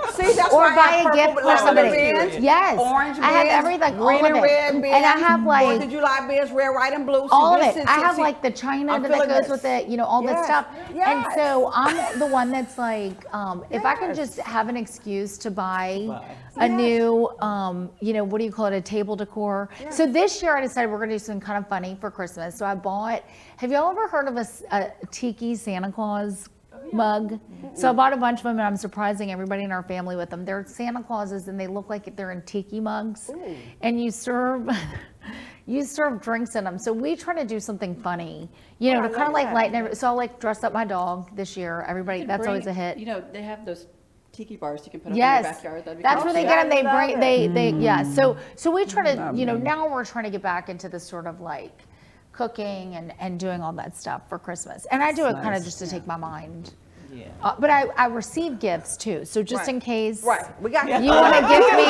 or buy a gift for somebody. Yes,
orange
I have
bins,
everything,
green
all of
and
it.
red bins,
And I have like
4th of July bins, red, white, and blue.
all of it. I have like the china that goes with it, all that
Yes,
stuff.
yes.
And so I'm the one that's like, if I can just have an excuse to buy a new, what do you call it, a table decor. So this year I decided we're gonna do something kind of funny for Christmas. So I bought, have y'all ever heard of a tiki Santa Claus mug? So I bought a bunch of them, and I'm surprising everybody in our family with them. They're Santa Clauses, and they look like they're in tiki mugs. And you serve drinks in them. So we try to do something funny, to kind of like lighten it. So I'll like dress up my dog this year. Everybody, that's always a hit.
They have those tiki bars you can put up in your backyard. That'd be
That's
cool.
where they get them. So we try to, now we're trying to get back into the sort of like cooking and doing all that stuff for Christmas. And I do it kind of just to take my mind. Yeah. But I receive gifts too. So just in case
we got
you want to gift me,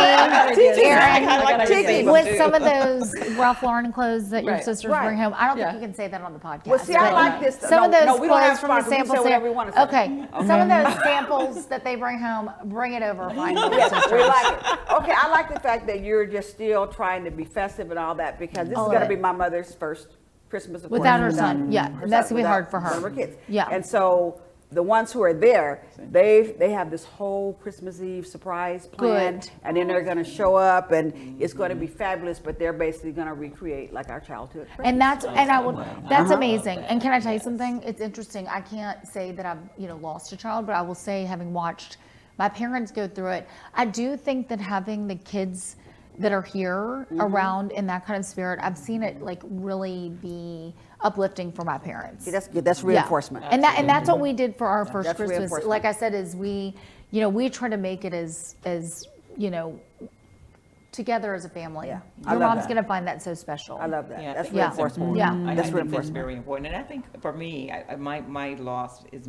Erin, with
too.
some of those Ralph Lauren clothes that your sisters bring home. I don't think you can say that on the podcast.
Well, see, I like this.
Some of those
we don't have
clothes from the
sponsors. We
sample
say whatever we want to say.
Okay. Some of those samples that they bring home, bring it over. Find them.
Yes, we like it. Okay, I like the fact that you're just still trying to be festive and all that, because this is going to be my mother's first Christmas, of
without
course,
her son. Yeah, and that's gonna be hard for her.
Her kids.
Yeah.
And so the ones who are there, they have this whole Christmas Eve surprise planned,
Good.
and then they're going to show up, and it's going to be fabulous. But they're basically going to recreate like our childhood.
And that's amazing. And can I tell you something? It's interesting. I can't say that I've lost a child, but I will say, having watched my parents go through it, I do think that having the kids that are here around in that kind of spirit, I've seen it like really be uplifting for my parents.
See, that's good. That's reinforcement.
And that's what we did for our first
That's
Christmas.
reinforcement.
Like I said, is we try to make it as together as a family.
Yeah, I
Your
love
mom's
that.
gonna find that so special.
I love that.
Yeah, I
That's
think that's
reinforcement.
important.
Yeah.
I
That's
think that's
reinforcement.
very important. And I think for me, my loss is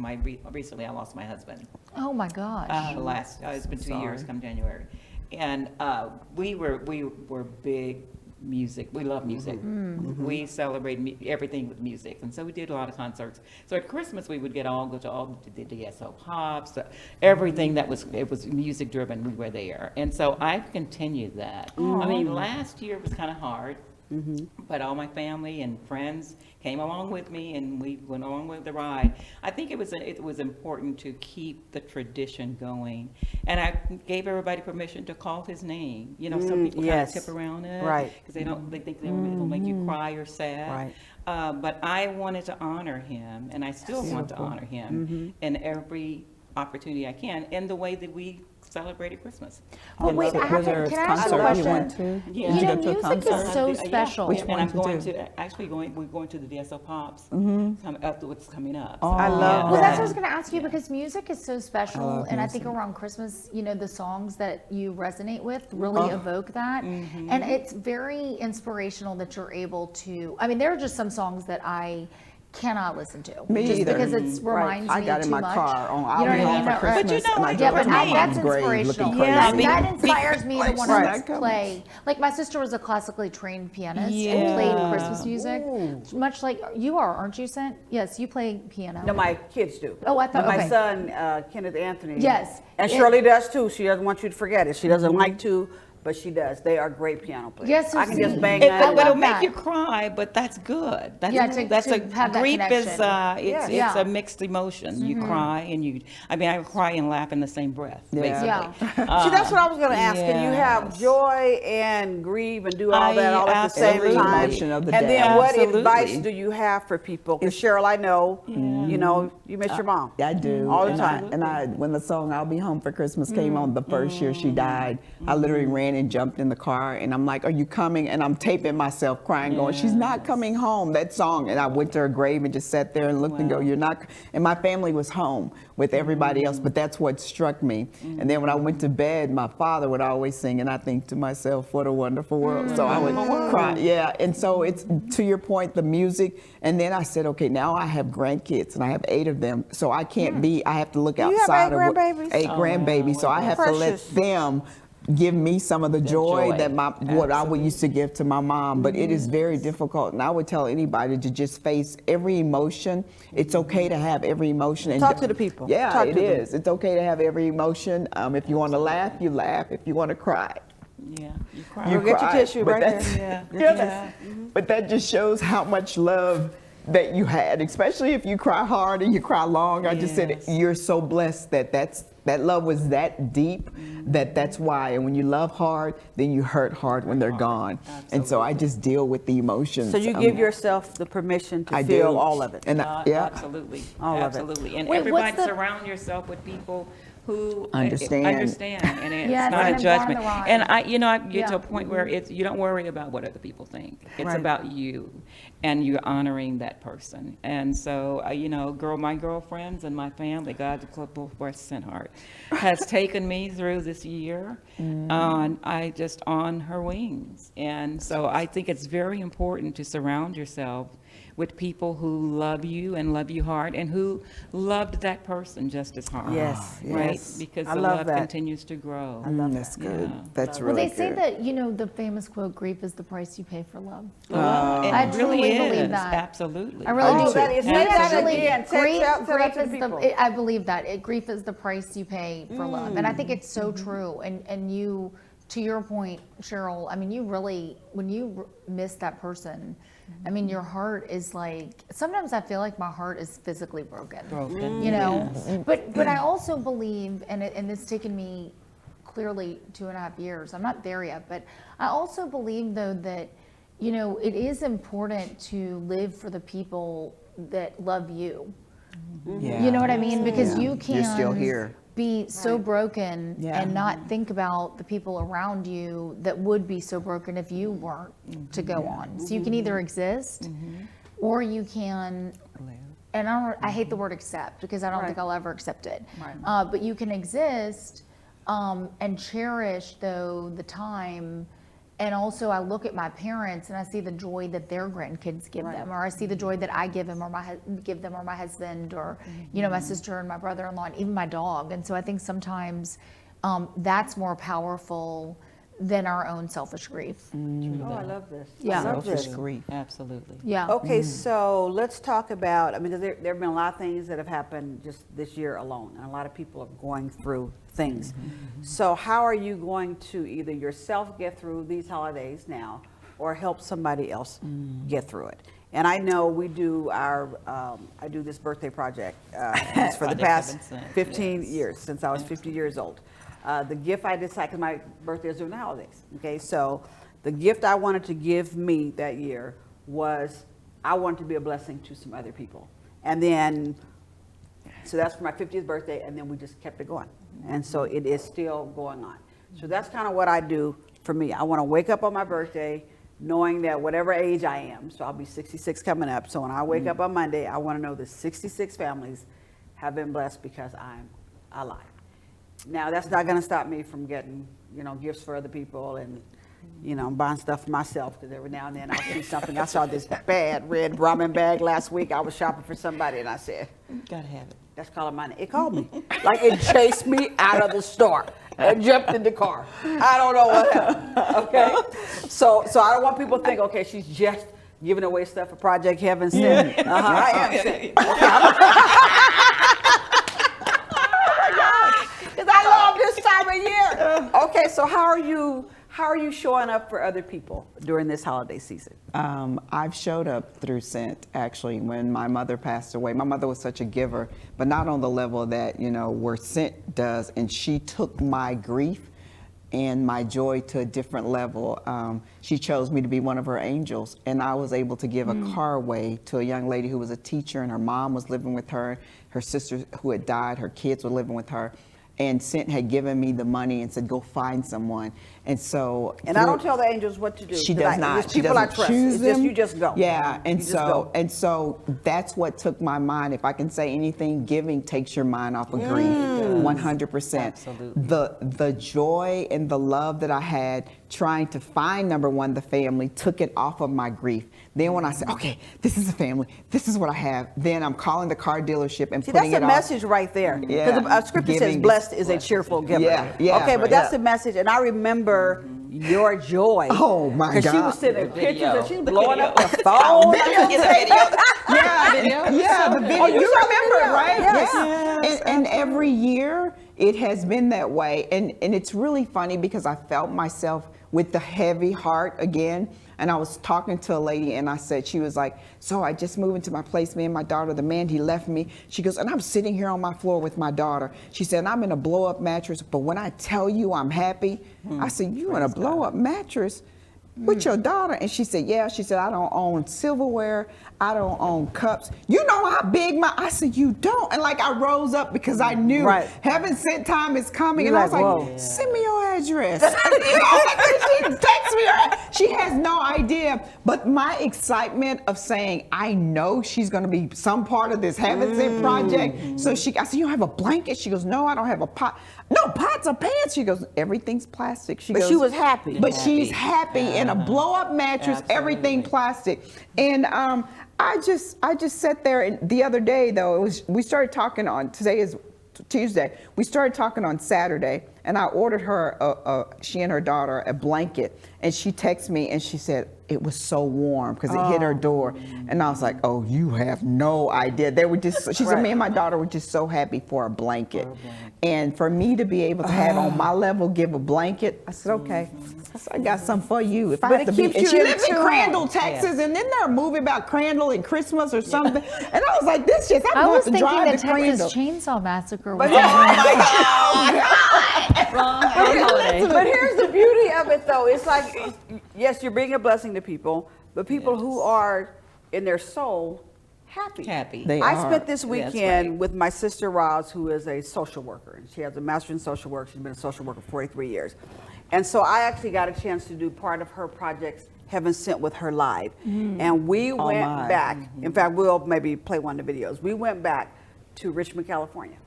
recently I lost my husband.
Oh my gosh.
It's been 2 years come January. And we were big music. We love music. We celebrate everything with music. And so we did a lot of concerts. So at Christmas, we would go to all the DSO Pops, everything that was music driven, we were there. And so I've continued that. I mean, last year was kind of hard. But all my family and friends came along with me, and we went along with the ride. I think it was important to keep the tradition going, and I gave everybody permission to call his name. You know, some people kind
yes.
of tip around it,
Right.
Because they think it'll make you cry or sad.
Right.
But I wanted to honor him, and I still want to honor him in every opportunity I can, in the way that we celebrated Christmas.
But wait,
So
I have
was there
to,
a
can I ask a
concert
question?
you went to?
Yeah.
Did
You
you
know,
go to a
music
concert?
is so
Yeah.
special.
Which
And
one
I'm
to
going
do?
to, actually we're going to the DSO Pops, what's coming up.
Oh.
I love
Well, that's what I
that.
was going to ask you because music is so special,
love
and I think
music.
around Christmas, you know, the songs that you resonate with really evoke that, and it's very inspirational that you're able to. I mean, there are just some songs that I cannot listen to
Me
just
either.
because it reminds
I
me
got
too
in my
much.
car on
You
I'll
know
Be
what I
Home
mean?
for
Or-
Christmas,
But you know
and I
what?
Yeah,
go
but
to my
that's
mom's grave
inspirational.
looking
Yeah,
crazy.
That inspires me to want
Right.
to play. Like my sister was a classically trained pianist and
Yeah.
played Christmas music, much like you are, aren't you, Cynt? Yes, you play piano.
No, my kids do.
Oh, I thought-
But my
okay.
son, Kenneth Anthony.
Yes.
And
It-
Shirley does too. She doesn't want you to forget it. She doesn't like to, but she does. They are great piano players.
Yes, so
I can just
see,
bang
I
that.
love
It'll
that.
make you cry, but that's good. That's,
Yeah, to
that's a
have that
grief is
connection.
it's
Yeah.
a mixed emotion. You cry and I cry and laugh in the same breath.
Yeah.
Basically.
Yeah.
See, that's what I was going to ask. Can you have
Yes.
joy and grieve and do all that all at the same
absolutely.
time?
Emotion of the
And
day.
then what
Absolutely.
advice do you have for people? Because Cheryl, I know, you know, you miss your mom.
I do.
All the
And
time.
When the song I'll Be Home for Christmas came on the first year she died, I literally ran and jumped in the car and I'm like, are you coming? And I'm taping myself crying, going, she's not coming home, that song. And I went to her grave and just sat there and looked and go, you're not. And my family was home with everybody else, but that's what struck me. And then when I went to bed, my father would always sing, and I think to myself, what a wonderful world. So I would cry, yeah. And so it's, to your point, the music. And then I said, okay, now I have grandkids, and I have 8 of them. So I can't I have to look
You have
outside
8
of what-
grandbabies?
8 grandbabies. So I have to let
Precious.
them give me some of the joy,
joy.
that what I would used to give to my mom. But it is very difficult, and I would tell anybody to just face every emotion. It's okay to have every emotion. And
Talk to the people.
Yeah,
Talk
it
to them.
is. It's okay to have every emotion. If you want to laugh, you laugh. If you want to cry,
Yeah, you cry.
Go get your
cry.
tissue
But
right there.
that's-
Yeah.
Yeah. But that just shows how much love that you had, especially if you cry hard and you cry long. I just said
Yes.
you're so blessed that love was that deep, that's why. And when you love hard, then you hurt hard when they're gone. And so I just deal with the emotions.
So you give yourself the permission to
I
feel
do.
all of it.
And yeah.
Absolutely.
All of it.
Absolutely. And
Wait, what's
everybody
the-
surround yourself with people who
Understand.
and it's
Yeah,
not a
it's not
judgment.
the wrong.
And I get to
Yeah.
a point where you don't worry about what other people think. It's
Right.
about you, and you're honoring that person. And so, my girlfriends and my family, God, the Club of West Cent Heart, has taken me through this year. I just on her wings. And so I think it's very important to surround yourself with people who love you and love you hard and who loved that person just as hard.
Yes,
Right?
yes.
Because
I
the
love
love
that.
continues to grow.
That's good.
Yeah.
That's
Well,
really
they say
good.
that, the famous quote, grief is the price you pay for love.
It
I
really
truly
is.
believe that.
Absolutely.
I really
Oh,
do.
that is- say that
Actually,
again. Say
grief,
that to
grief
the
is
people.
I believe that. Grief is the price you pay for love. And I think it's so true. And you, to your point, Cheryl, I mean, you really, when you miss that person, I mean, your heart is like, sometimes I feel like my heart is physically broken. You know? But I also believe, and it's taken me clearly 2.5 years, I'm not there yet, but I also believe though that, it is important to live for the people that love you. You know what I mean? Because you can
You're still here.
be so broken
Yeah.
and not think about the people around you that would be so broken if you weren't to go on. So you can either exist or you can, and I hate the word accept because I don't think I'll ever accept it. But you can exist and cherish though the time. And also I look at my parents and I see the joy that their grandkids give them, or I see the joy that I give them or my husband, or, my sister and my brother-in-law and even my dog. And so I think sometimes that's more powerful than our own selfish grief.
Oh, I love this.
Yeah.
I love
Selfish
this.
grief.
Absolutely.
Yeah.
Okay, so let's talk about, I mean, there have been a lot of things that have happened just this year alone, and a lot of people are going through things. So how are you going to either yourself get through these holidays now, or help somebody else get through it. And I know we do I do this birthday project it's for the
Project
past
Heaven Sent,
15
yes.
years, since I was 50 years old. The gift I decided, because my birthday is during the holidays, okay? So the gift I wanted to give me that year was I wanted to be a blessing to some other people. And then, so that's for my 50th birthday, and then we just kept it going. And so it is still going on. So that's kind of what I do for me. I want to wake up on my birthday knowing that whatever age I am, so I'll be 66 coming up. So when I wake up on Monday, I want to know that 66 families have been blessed because I'm alive. Now, that's not going to stop me from getting, gifts for other people and, buying stuff for myself, because every now and then I'll see something. I saw this bad red ramen bag last week. I was shopping for somebody and I said,
Gotta have it.
that's calling my name. It called me. Like it chased me out of the store and jumped in the car. I don't know what happened. Okay? So I don't want people to think, okay, she's just giving away stuff for Project Heaven Sent. I am sent. Because I love this time of year. Okay, so how are you showing up for other people during this holiday season?
I've showed up through Cynt, actually, when my mother passed away. My mother was such a giver, but not on the level that, where Cynt does. And she took my grief and my joy to a different level. She chose me to be one of her angels, and I was able to give a car away to a young lady who was a teacher, and her mom was living with her. Her sister who had died, her kids were living with her. And Cynt had given me the money and said, go find someone. And so.
And I don't tell the angels what to do.
She does not.
It's
She
people I
doesn't
trust.
choose
It's just,
them.
you just go.
Yeah,
You just go.
and so that's what took my mind. If I can say anything, giving takes your mind off of grief, 100%.
Absolutely.
The joy and the love that I had trying to find, number one, the family, took it off of my grief. Then when I said, okay, this is a family, this is what I have, then I'm calling the car dealership and
See,
putting
that's
it
a
off.
message right there.
Yeah.
Because the scripture says,
Giving is
blessed is a cheerful giver.
Yeah,
okay, but
right.
that's the message. And I remember your joy.
Oh, my
Because she
God.
was sending
The
pictures
video.
and she's
The
blowing
video.
up the phone.
Yeah, the video.
Oh, you
you
saw the
remember,
video.
right?
Yes.
Yeah. And every year it has been that way. And it's really funny because I felt myself with the heavy heart again. And I was talking to a lady and I said, she was like, so I just moved into my place, me and my daughter, the man, he left me. She goes, and I'm sitting here on my floor with my daughter. She said, I'm in a blow up mattress, but when I tell you I'm happy, I said, you in a blow up mattress with your daughter? And she said, yeah. She said, I don't own silverware. I don't own cups. You know how big I said, you don't. And like I rose up because I knew Heaven Sent time is coming.
You're
and I was
like,
like,
whoa.
send me your address. She texts me her. She has no idea. But my excitement of saying, I know she's going to be some part of this Heaven Sent project. So I said, you don't have a blanket? She goes, no, I don't have a pot. No, pots or pans. She goes, everything's plastic. She
But
goes,
she was happy.
But she's happy in a blow up mattress, everything plastic. And I just sat there, and the other day though, we started talking on, today is Tuesday, we started talking on Saturday, and I ordered her, she and her daughter, a blanket, and she texted me and she said, it was so warm because it hit her door. And I was like, oh, you have no idea. They were just, she said, me and my daughter were just so happy for a blanket. And for me to be able to have on my level, give a blanket, I said, okay, I got something for you. If I
But
have to
it
be,
keeps
and
you
she
in
lives in
tune.
Crandall, Texas, and then there a movie about Crandall and Christmas or something. And I was like, this just,
I
I'm going
was
to
thinking
drive
the
to Crandall.
Texas Chainsaw Massacre.
But
was
Wrong holiday.
But here's the beauty of it, though. It's like, yes, you're being a blessing to people, but people who are in their soul happy.
Happy.
I spent this
That's
weekend
right.
with my sister Roz, who is a social worker, and she has a master in social work. She's been a social worker for 43 years. And so I actually got a chance to do part of her project's Heaven Sent with her live. And we went
my.
back. In fact, we'll maybe play one of the videos. We went back to Richmond, California.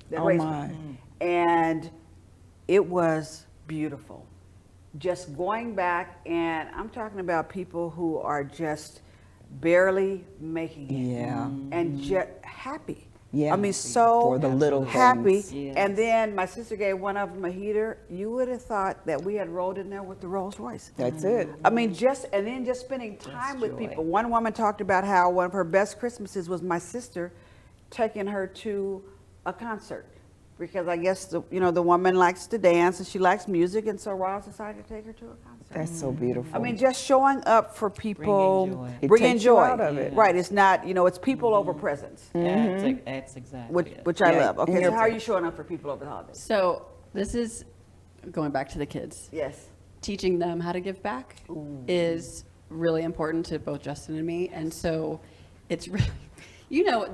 That
Oh,
raised me.
my.
And it was beautiful. Just going back, and I'm talking about people who are just barely making it.
Yeah.
And just happy.
Yeah.
I mean, so
For the little
happy.
things.
Yes.
And then my sister gave one of them a heater. You would have thought that we had rolled in there with the Rolls Royce.
That's it.
I mean, and then just spending time with
joy.
people. One woman talked about how one of her best Christmases was my sister taking her to a concert. because I guess the woman likes to dance and she likes music, and so Roz decided to take her to a concert.
That's so beautiful.
I mean, just showing up for people,
joy.
It
bringing
takes you
joy.
out of it.
Right, it's not, it's people over presents,
That's exactly it.
which I
Yeah,
love. Okay,
and
so
you're-
how are you showing up for people over the holidays?
So this is going back to the kids.
Yes.
Teaching them how to give back is really important to both Justin and me. And so it's really,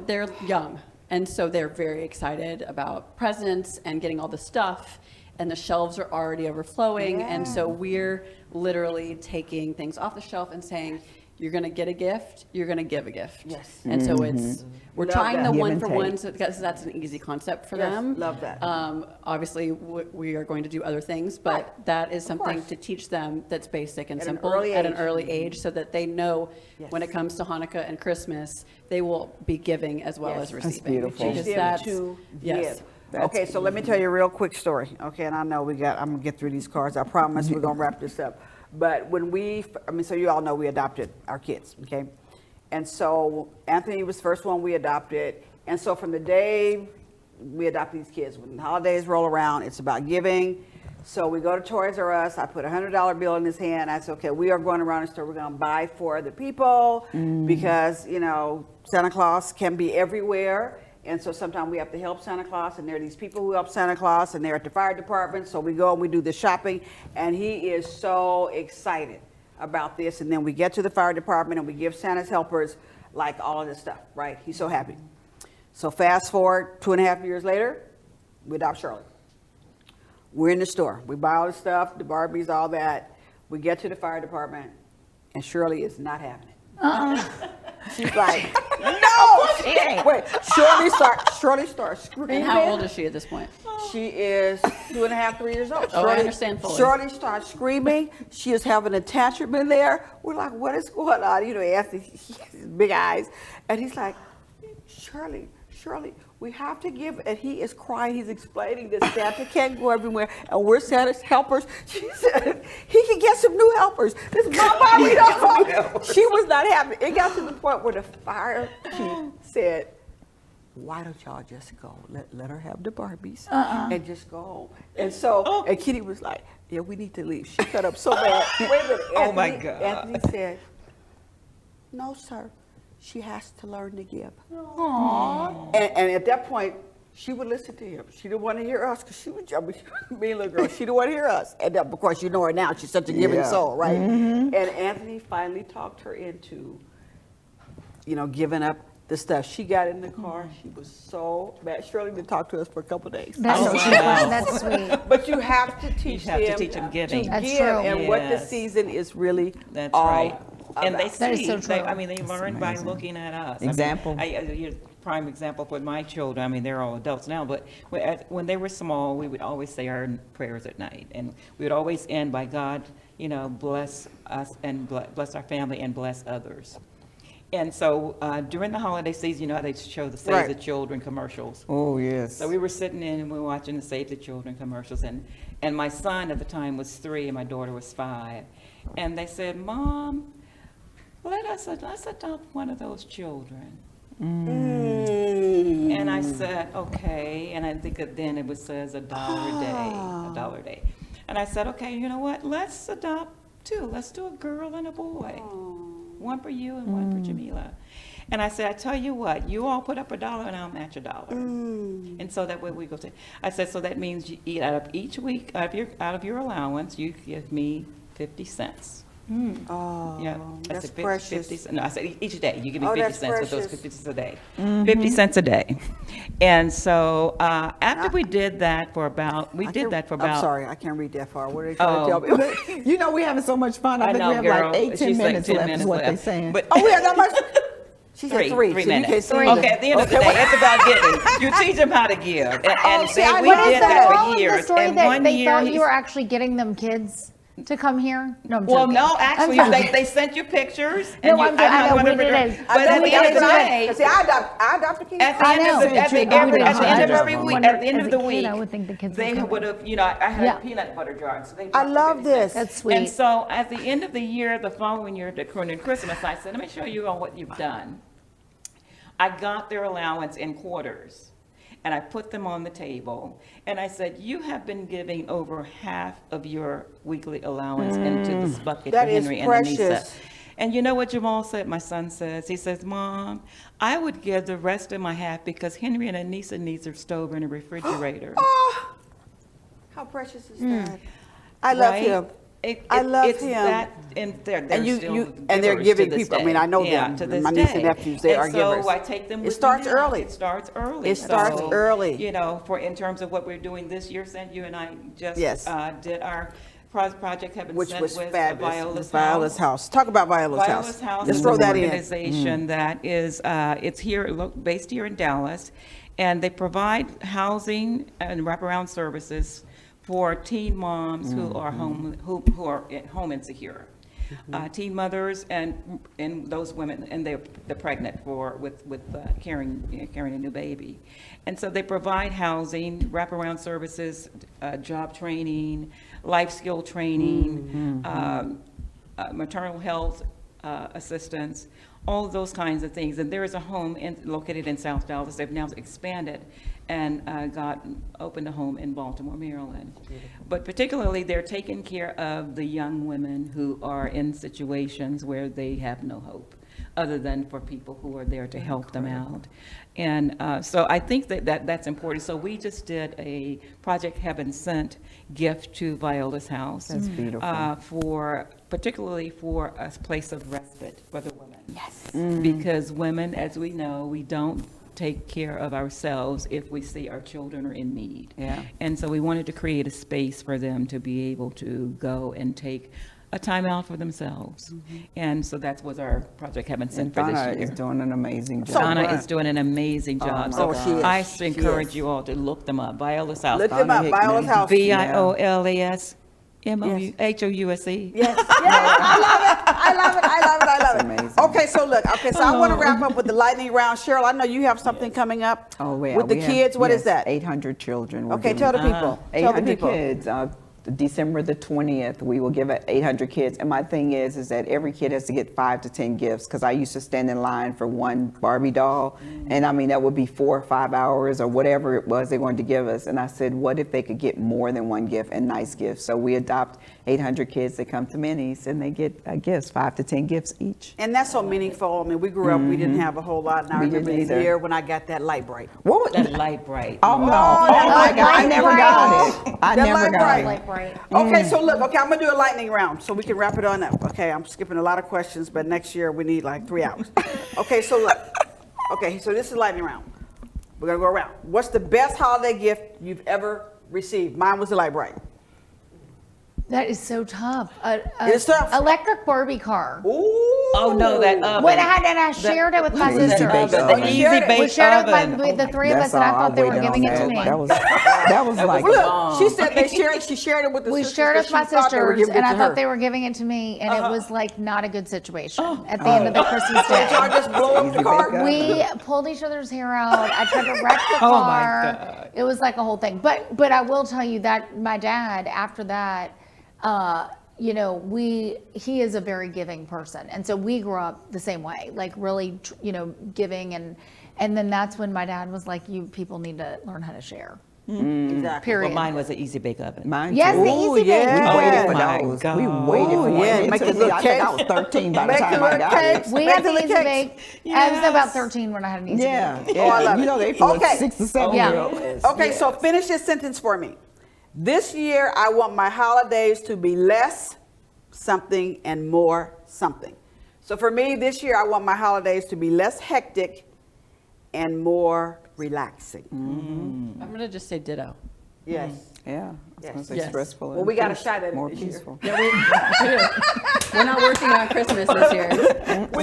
they're young. And so they're very excited about presents and getting all the stuff. And the shelves are already overflowing. And so we're literally taking things off the shelf and saying, you're going to get a gift, you're going to give a gift.
Yes.
And so we're
Love
trying
that.
the
Give
one
and
for
take.
one, so because that's an easy concept for
Yes,
them.
love that.
Obviously, we are going to do other things, but that is something
course.
to teach them that's basic and
At an
simple
early
at an
age.
early age, so that they know
Yes.
when it comes to Hanukkah and Christmas, they will be giving as well
Yes.
as
That's
receiving.
beautiful.
Teach
Because
them
that's-
to
yes.
give. Okay, so let me tell you a real quick story. Okay, and I know I'm gonna get through these cards. I promise we're gonna wrap this up. But so you all know we adopted our kids, okay? And so Anthony was the first one we adopted. And so from the day we adopted these kids, when the holidays roll around, it's about giving. So we go to Toys R Us. I put a $100 bill in his hand. I said, okay, we are going around the store. We're going to buy for the people because, Santa Claus can be everywhere. And so sometimes we have to help Santa Claus, and there are these people who help Santa Claus, and they're at the fire department. So we go and we do the shopping, and he is so excited about this. And then we get to the fire department, and we give Santa's helpers like all of this stuff, right? He's so happy. So fast forward 2.5 years later, we adopt Shirley. We're in the store. We buy all the stuff, the Barbies, all that. We get to the fire department, and Shirley is not having it. She's like, no! Wait, Shirley starts screaming.
And how old is she at this point?
She is 2.5, 3 years old.
Oh, I understand fully.
Shirley starts screaming. She is having a tantrum in there. We're like, what is going on? Anthony, he has his big eyes. And he's like, Shirley, we have to give. And he is crying. He's explaining that Santa can't go everywhere. And we're Santa's helpers. She said, he can get some new helpers. This Barbie, she was not happy. It got to the point where the fire chief said, why don't y'all just go? Let her have the Barbies and just go home. And so, and Kitty was like, yeah, we need to leave. She cut up so bad. Wait a minute.
Oh, my God.
Anthony said, no, sir. She has to learn to give. And at that point, she would listen to him. She didn't want to hear us because she was jumping. Me, little girl, she didn't want to hear us. And of course, you know her now. She's such a giving soul, right? And Anthony finally talked her into, giving up the stuff. She got in the car. She was so mad. Shirley didn't talk to us for a couple of days.
That's sweet.
But you have to teach
have to
them
teach them giving.
to
That's
give
true.
and what the
Yes.
season is really
That's
all
right. And they
about.
That is
see,
so
they
true.
learn by looking at us.
Example.
Prime example with my children, they're all adults now, but when they were small, we would always say our prayers at night. And we would always end by God, bless us and bless our family and bless others. And so during the holiday season, they show the Save
Right.
the Children commercials.
Oh, yes.
So we were sitting in and we were watching the Save the Children commercials, and my son at the time was 3 and my daughter was 5. And they said, Mom, let's adopt one of those children. And I said, okay. And I think that then it says $1 a day. And I said, okay, you know what? Let's adopt 2. Let's do a girl and a boy. One for you and one for Jamila. And I said, I tell you what, you all put up $1 and I'll match $1. And so that way we go to, I said, so that means you eat out of each week, out of your allowance, you give me 50 cents.
Oh,
Yeah,
that's
I said
precious.
50 cents. No, I said each day, you give me
Oh,
50
that's
cents for those
precious.
50 cents a day. 50 cents a day. And so after we did that for about,
I'm sorry, I can't read that far. What are they trying
Oh.
to tell me?
We're having so much fun. I think
know,
we have
girl.
like 8, 10
She's like
minutes
10
left is
minutes
what they're
left.
saying.
But
Oh, we have that much? She said 3.
Three
so you can't
minutes.
say
Okay, at the end of the day, it's about giving. You teach them how to give. And
see, I
we
What is
did
the
that
moral
for
of the
years.
story
And
that
one
they
year,
thought you were actually getting them kids to come here? No, I'm
well,
joking.
no,
I'm
actually,
sorry.
they sent you pictures.
No,
and you,
I'm joking. I know,
not
we
gonna
did
remember-
it.
But at the end of the day,
See, I adopted kids.
At the
I
end
know.
of the, at the,
Sent you
every,
a
at the end of
hundred
every
of
week,
them.
at the end
As
of
a
the
kid,
week,
I would think the kids
they
would come.
would have, I had
Yeah.
a peanut butter jar, so they.
I love this.
That's sweet.
And so at the end of the year, the following year, during Christmas, I said, let me show you all what you've done. I got their allowance in quarters. and I put them on the table. And I said, you have been giving over half of your weekly allowance into this bucket
That
for
is
Henry and
precious.
Anissa. And you know what Jamal said? My son says, he says, Mom, I would give the rest of my half because Henry and Anissa needs a stove and a refrigerator.
Oh, how precious is that? I love
Right?
him. I love
it's
him.
That, and they're
And you,
still
and they're
givers
giving
to this
people. I
day.
mean, I know
Yeah,
them.
to this
My niece and
day.
nephews, they are
and
givers.
so I take them
It
with
starts
me now.
early.
It starts early.
It starts
So,
early.
You know, for in terms of what we're doing this year, Cynth, you and I just
Yes.
did our project Heaven
Which
Sent
was
with
fabulous.
Viola's
House. Talk about Viola's House.
Viola's House
Let's
is
throw
an
that in.
organization that is, it's here, based here in Dallas, and they provide housing and wraparound services for teen moms who are home insecure. Teen mothers and those women, and they're pregnant with carrying a new baby. And so they provide housing, wraparound services, job training, life skill training, maternal health assistance, all of those kinds of things. And there is a home located in South Dallas. They've now expanded and opened a home in Baltimore, Maryland. But particularly, they're taking care of the young women who are in situations where they have no hope, other than for people who are there to help them out. And so I think that's important. So we just did a Project Heaven Sent gift to Viola's House.
That's beautiful.
Particularly for a place of respite for the women.
Yes.
Because women, as we know, we don't take care of ourselves if we see our children are in need.
Yeah.
And so we wanted to create a space for them to be able to go and take a time out for themselves. And so that was our Project Heaven Sent for
Donna
this year.
is doing an amazing job.
Donna
right.
is doing an amazing job.
my
So
God. She is.
I
She
encourage
is.
you all to look them up. Viola's House.
Look them
Donna
up. Viola's
Hickman.
House.
Violas House.
Yes, I love it.
That's amazing.
Okay, so look, so I want to wrap up with the lightning round. Cheryl, I know you have something coming up
Oh, yeah.
with the
we have-
kids. What is
yes,
that?
800 children. We're
Okay,
giving-
tell the people. Tell the
800
people.
kids. December the 20th, we will give it 800 kids. And my thing is that every kid has to get 5 to 10 gifts, because I used to stand in line for one Barbie doll. And I mean, that would be 4 or 5 hours or whatever it was they wanted to give us. And I said, what if they could get more than one gift and nice gifts? So we adopt 800 kids that come to Minnie's, and they get gifts, 5 to 10 gifts each.
And that's so meaningful. I mean, we grew up, we didn't have a whole lot, and I
We
remember
didn't
the
either.
year when I got that light bright.
What was
That light bright.
Oh, no.
that
Oh, my
light
God. I
bright.
never got it. I
That
never
light
got
bright.
it.
Like, right.
Okay, so look, I'm gonna do a lightning round so we can wrap it on up. Okay, I'm skipping a lot of questions, but next year we need like 3 hours. Okay, so look. Okay, so this is lightning round. We're gonna go around. What's the best holiday gift you've ever received? Mine was the light bright.
That is so tough.
It's tough.
Electric Barbie car.
Ooh.
Oh, no, that oven.
When I shared it with my
The easy
sister.
bake
The
oven.
easy
shared it.
bake
We shared it
oven.
with the three of us, and I thought they were giving it to me.
That was like,
Look, she said she shared it with the
We
sisters.
shared it with my
'cause she thought they were
sisters,
giving it
and I
to
thought
her.
they were giving it to me, and it was like not a good situation at the end of the Christmas
Did y'all
day.
just blow up the
Easy
car?
bake oven.
We pulled each other's hair out. I tried to wreck the
Oh, my
car.
God.
It was like a whole thing. But I will tell you that my dad, after that, you know, he is a very giving person, and so we grew up the same way, like really, you know, giving, and then that's when my dad was like, "You people need to learn how to share."
Exactly.
Period.
Well, mine was an easy bake oven.
mine
Yes,
too.
the
Ooh,
easy bake.
yeah.
We waited for
my
those.
God.
We waited for
Ooh,
one.
yeah,
It
make
took
the
me-
little
I think I
cakes.
was 13 by the
Make the
time I
little
got
cakes.
it.
We
Make
had
the
the
little
easy
cakes.
bake. I was about 13 when I had an easy
Yeah,
bake.
yeah.
Oh, I love
you
it.
know they for
Okay.
6 or 7
Yeah.
year olds.
Okay, so finish this sentence for me. This year, I want my holidays to be less something and more something. So for me, this year, I want my holidays to be less hectic and more relaxing.
I'm going to just say ditto.
Yes.
Yeah, I was gonna
Yes.
say
Yes.
stressful.
Well,
and
we got a
peace-
shot at it
more
this year.
peaceful.
Yeah, we're not working on Christmas this year.
We
So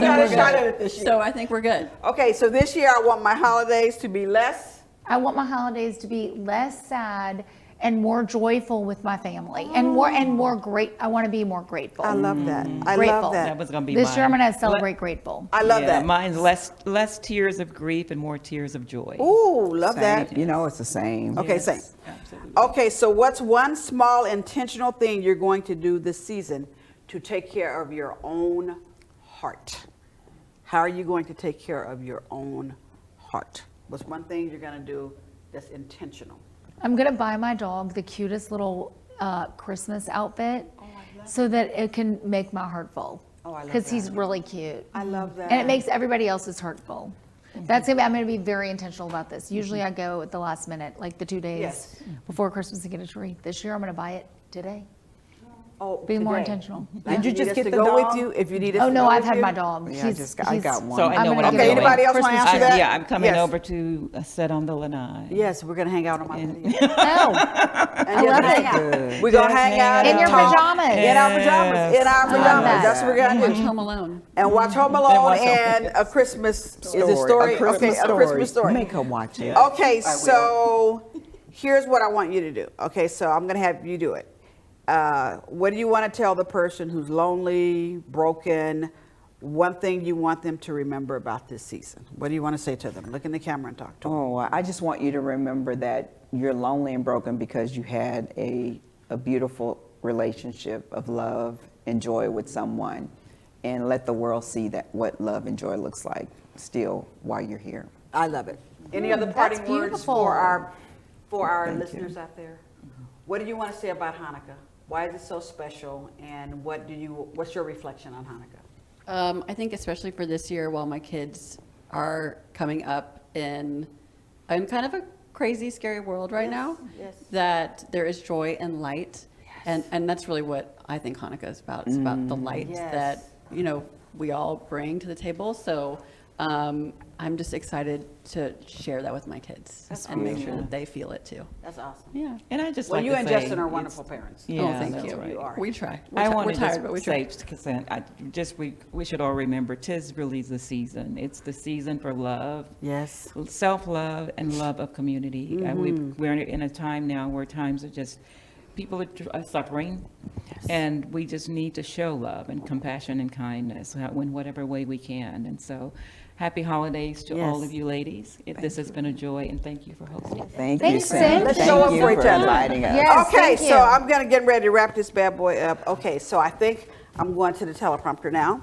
got a
we're
shot
good.
at it this year.
So I think we're good.
Okay, so this year, I want my holidays to be less.
I want my holidays to be less sad and more joyful with my family, and more great. I want to be more grateful.
I love that. I
Grateful.
love
That
that.
was going to be
This
mine.
year I'm going to celebrate grateful.
I love
Yeah,
that.
Mine's less tears of grief and more tears of joy.
Ooh, love that.
Same. You know it's the same.
Okay,
Yes,
same.
absolutely.
Okay, so what's one small intentional thing you're going to do this season to take care of your own heart? How are you going to take care of your own heart? What's one thing you're going to do that's intentional?
I'm gonna buy my dog the cutest little Christmas outfit so that it can make my heart full.
Oh, I love
Because he's
that.
really cute.
I love that.
And it makes everybody else's heart full. I'm gonna be very intentional about this. Usually I go at the last minute, like the 2 days
Yes.
before Christmas to get a tree. This year I'm gonna buy it today.
Oh,
Be more
today.
intentional.
Now,
Did you
if
just
need us
get
to
the
go
dog?
with you? If you need us
Oh
to
no,
go
I've
with
had
you?
my dog.
Yeah, I got one.
So I know
I'm
what
gonna
I'm
give
Okay,
it
doing.
away.
anybody else want to
Christmas
answer
Day.
that?
Yeah, I'm coming
Yes.
over to sit on the lanai.
Yes, we're gonna hang out on my patio.
Oh,
I
love it.
We're gonna
Just
hang out
hang
and
In your
talk.
pajamas.
In our pajamas. In our pajamas.
that.
That's what we're gonna
Watch
do.
Home Alone.
And watch Home Alone
watch Home-
and a Christmas is it story?
A Christmas
Okay, a Christmas story.
Make her watch it.
Okay, so here's what I want you to do. Okay, so I'm gonna have you do it. What do you want to tell the person who's lonely, broken? One thing you want them to remember about this season. What do you want to say to them? Look in the camera and talk to them.
Oh, I just want you to remember that you're lonely and broken because you had a beautiful relationship of love and joy with someone, and let the world see that what love and joy looks like still while you're here.
I love it. Any other
that's
parting words
beautiful.
for our
Thank you.
listeners out there? What do you want to say about Hanukkah? Why is it so special? And what's your reflection on Hanukkah?
I think especially for this year, while my kids are coming up in kind of a crazy, scary world right now,
yes.
that there is joy and light. And that's really what I think Hanukkah is about. It's about the light
Yes.
that, we all bring to the table. So I'm just excited to share that with my kids and make sure that they feel it too.
That's awesome.
Yeah.
And I just
Well,
like
you
to
and
say
Justin are
it's-
wonderful parents.
Yeah,
Oh, thank
that's
you.
right.
You are.
We try.
I
We're
want to
tired, but we
just
try.
say, because we should all remember, 'tis really the season. It's the season for love,
Yes.
self-love, and love of community. And we're in a time now where times are just, people are suffering, and we just need to show love and compassion and kindness in whatever way we can. And so, happy holidays to all
Yes.
of you ladies. This has been a joy, and thank you for hosting.
Thank you,
Thanks,
Cynts.
Cynts.
Let's
Thank
show up
you
for each other.
inviting us.
Yes,
Okay,
thank
so
you.
I'm gonna get ready to wrap this bad boy up. Okay, so I think I'm going to the teleprompter now.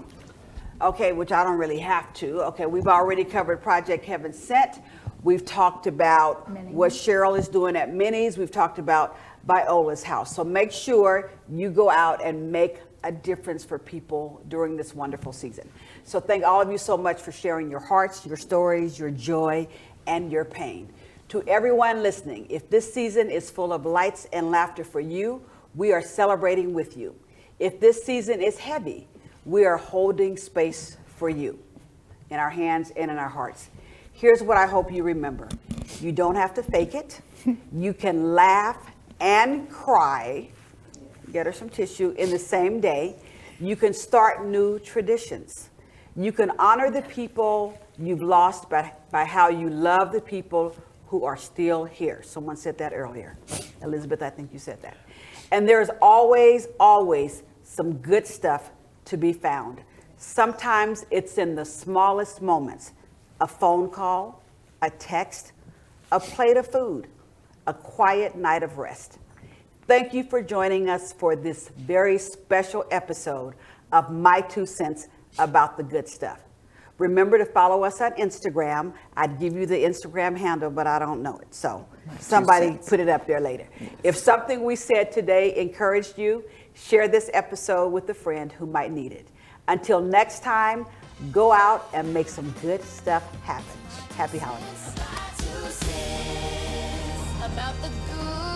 Okay, which I don't really have to. Okay, we've already covered Project Heaven Sent. We've talked about what Cheryl is doing at Minnie's. We've talked about Viola's house. So make sure you go out and make a difference for people during this wonderful season. So thank all of you so much for sharing your hearts, your stories, your joy, and your pain. To everyone listening, if this season is full of lights and laughter for you, we are celebrating with you. If this season is heavy, we are holding space for you in our hands and in our hearts. Here's what I hope you remember. You don't have to fake it. You can laugh and cry, get her some tissue, in the same day. You can start new traditions. You can honor the people you've lost by how you love the people who are still here. Someone said that earlier. Elizabeth, I think you said that. And there's always, always some good stuff to be found. Sometimes it's in the smallest moments. A phone call, a text, a plate of food, a quiet night of rest. Thank you for joining us for this very special episode of My 2 Cents about the good stuff. Remember to follow us on Instagram. I'd give you the Instagram handle, but I don't know it. So somebody put it up there later. If something we said today encouraged you, share this episode with a friend who might need it. Until next time, go out and make some good stuff happen. Happy holidays.
About the good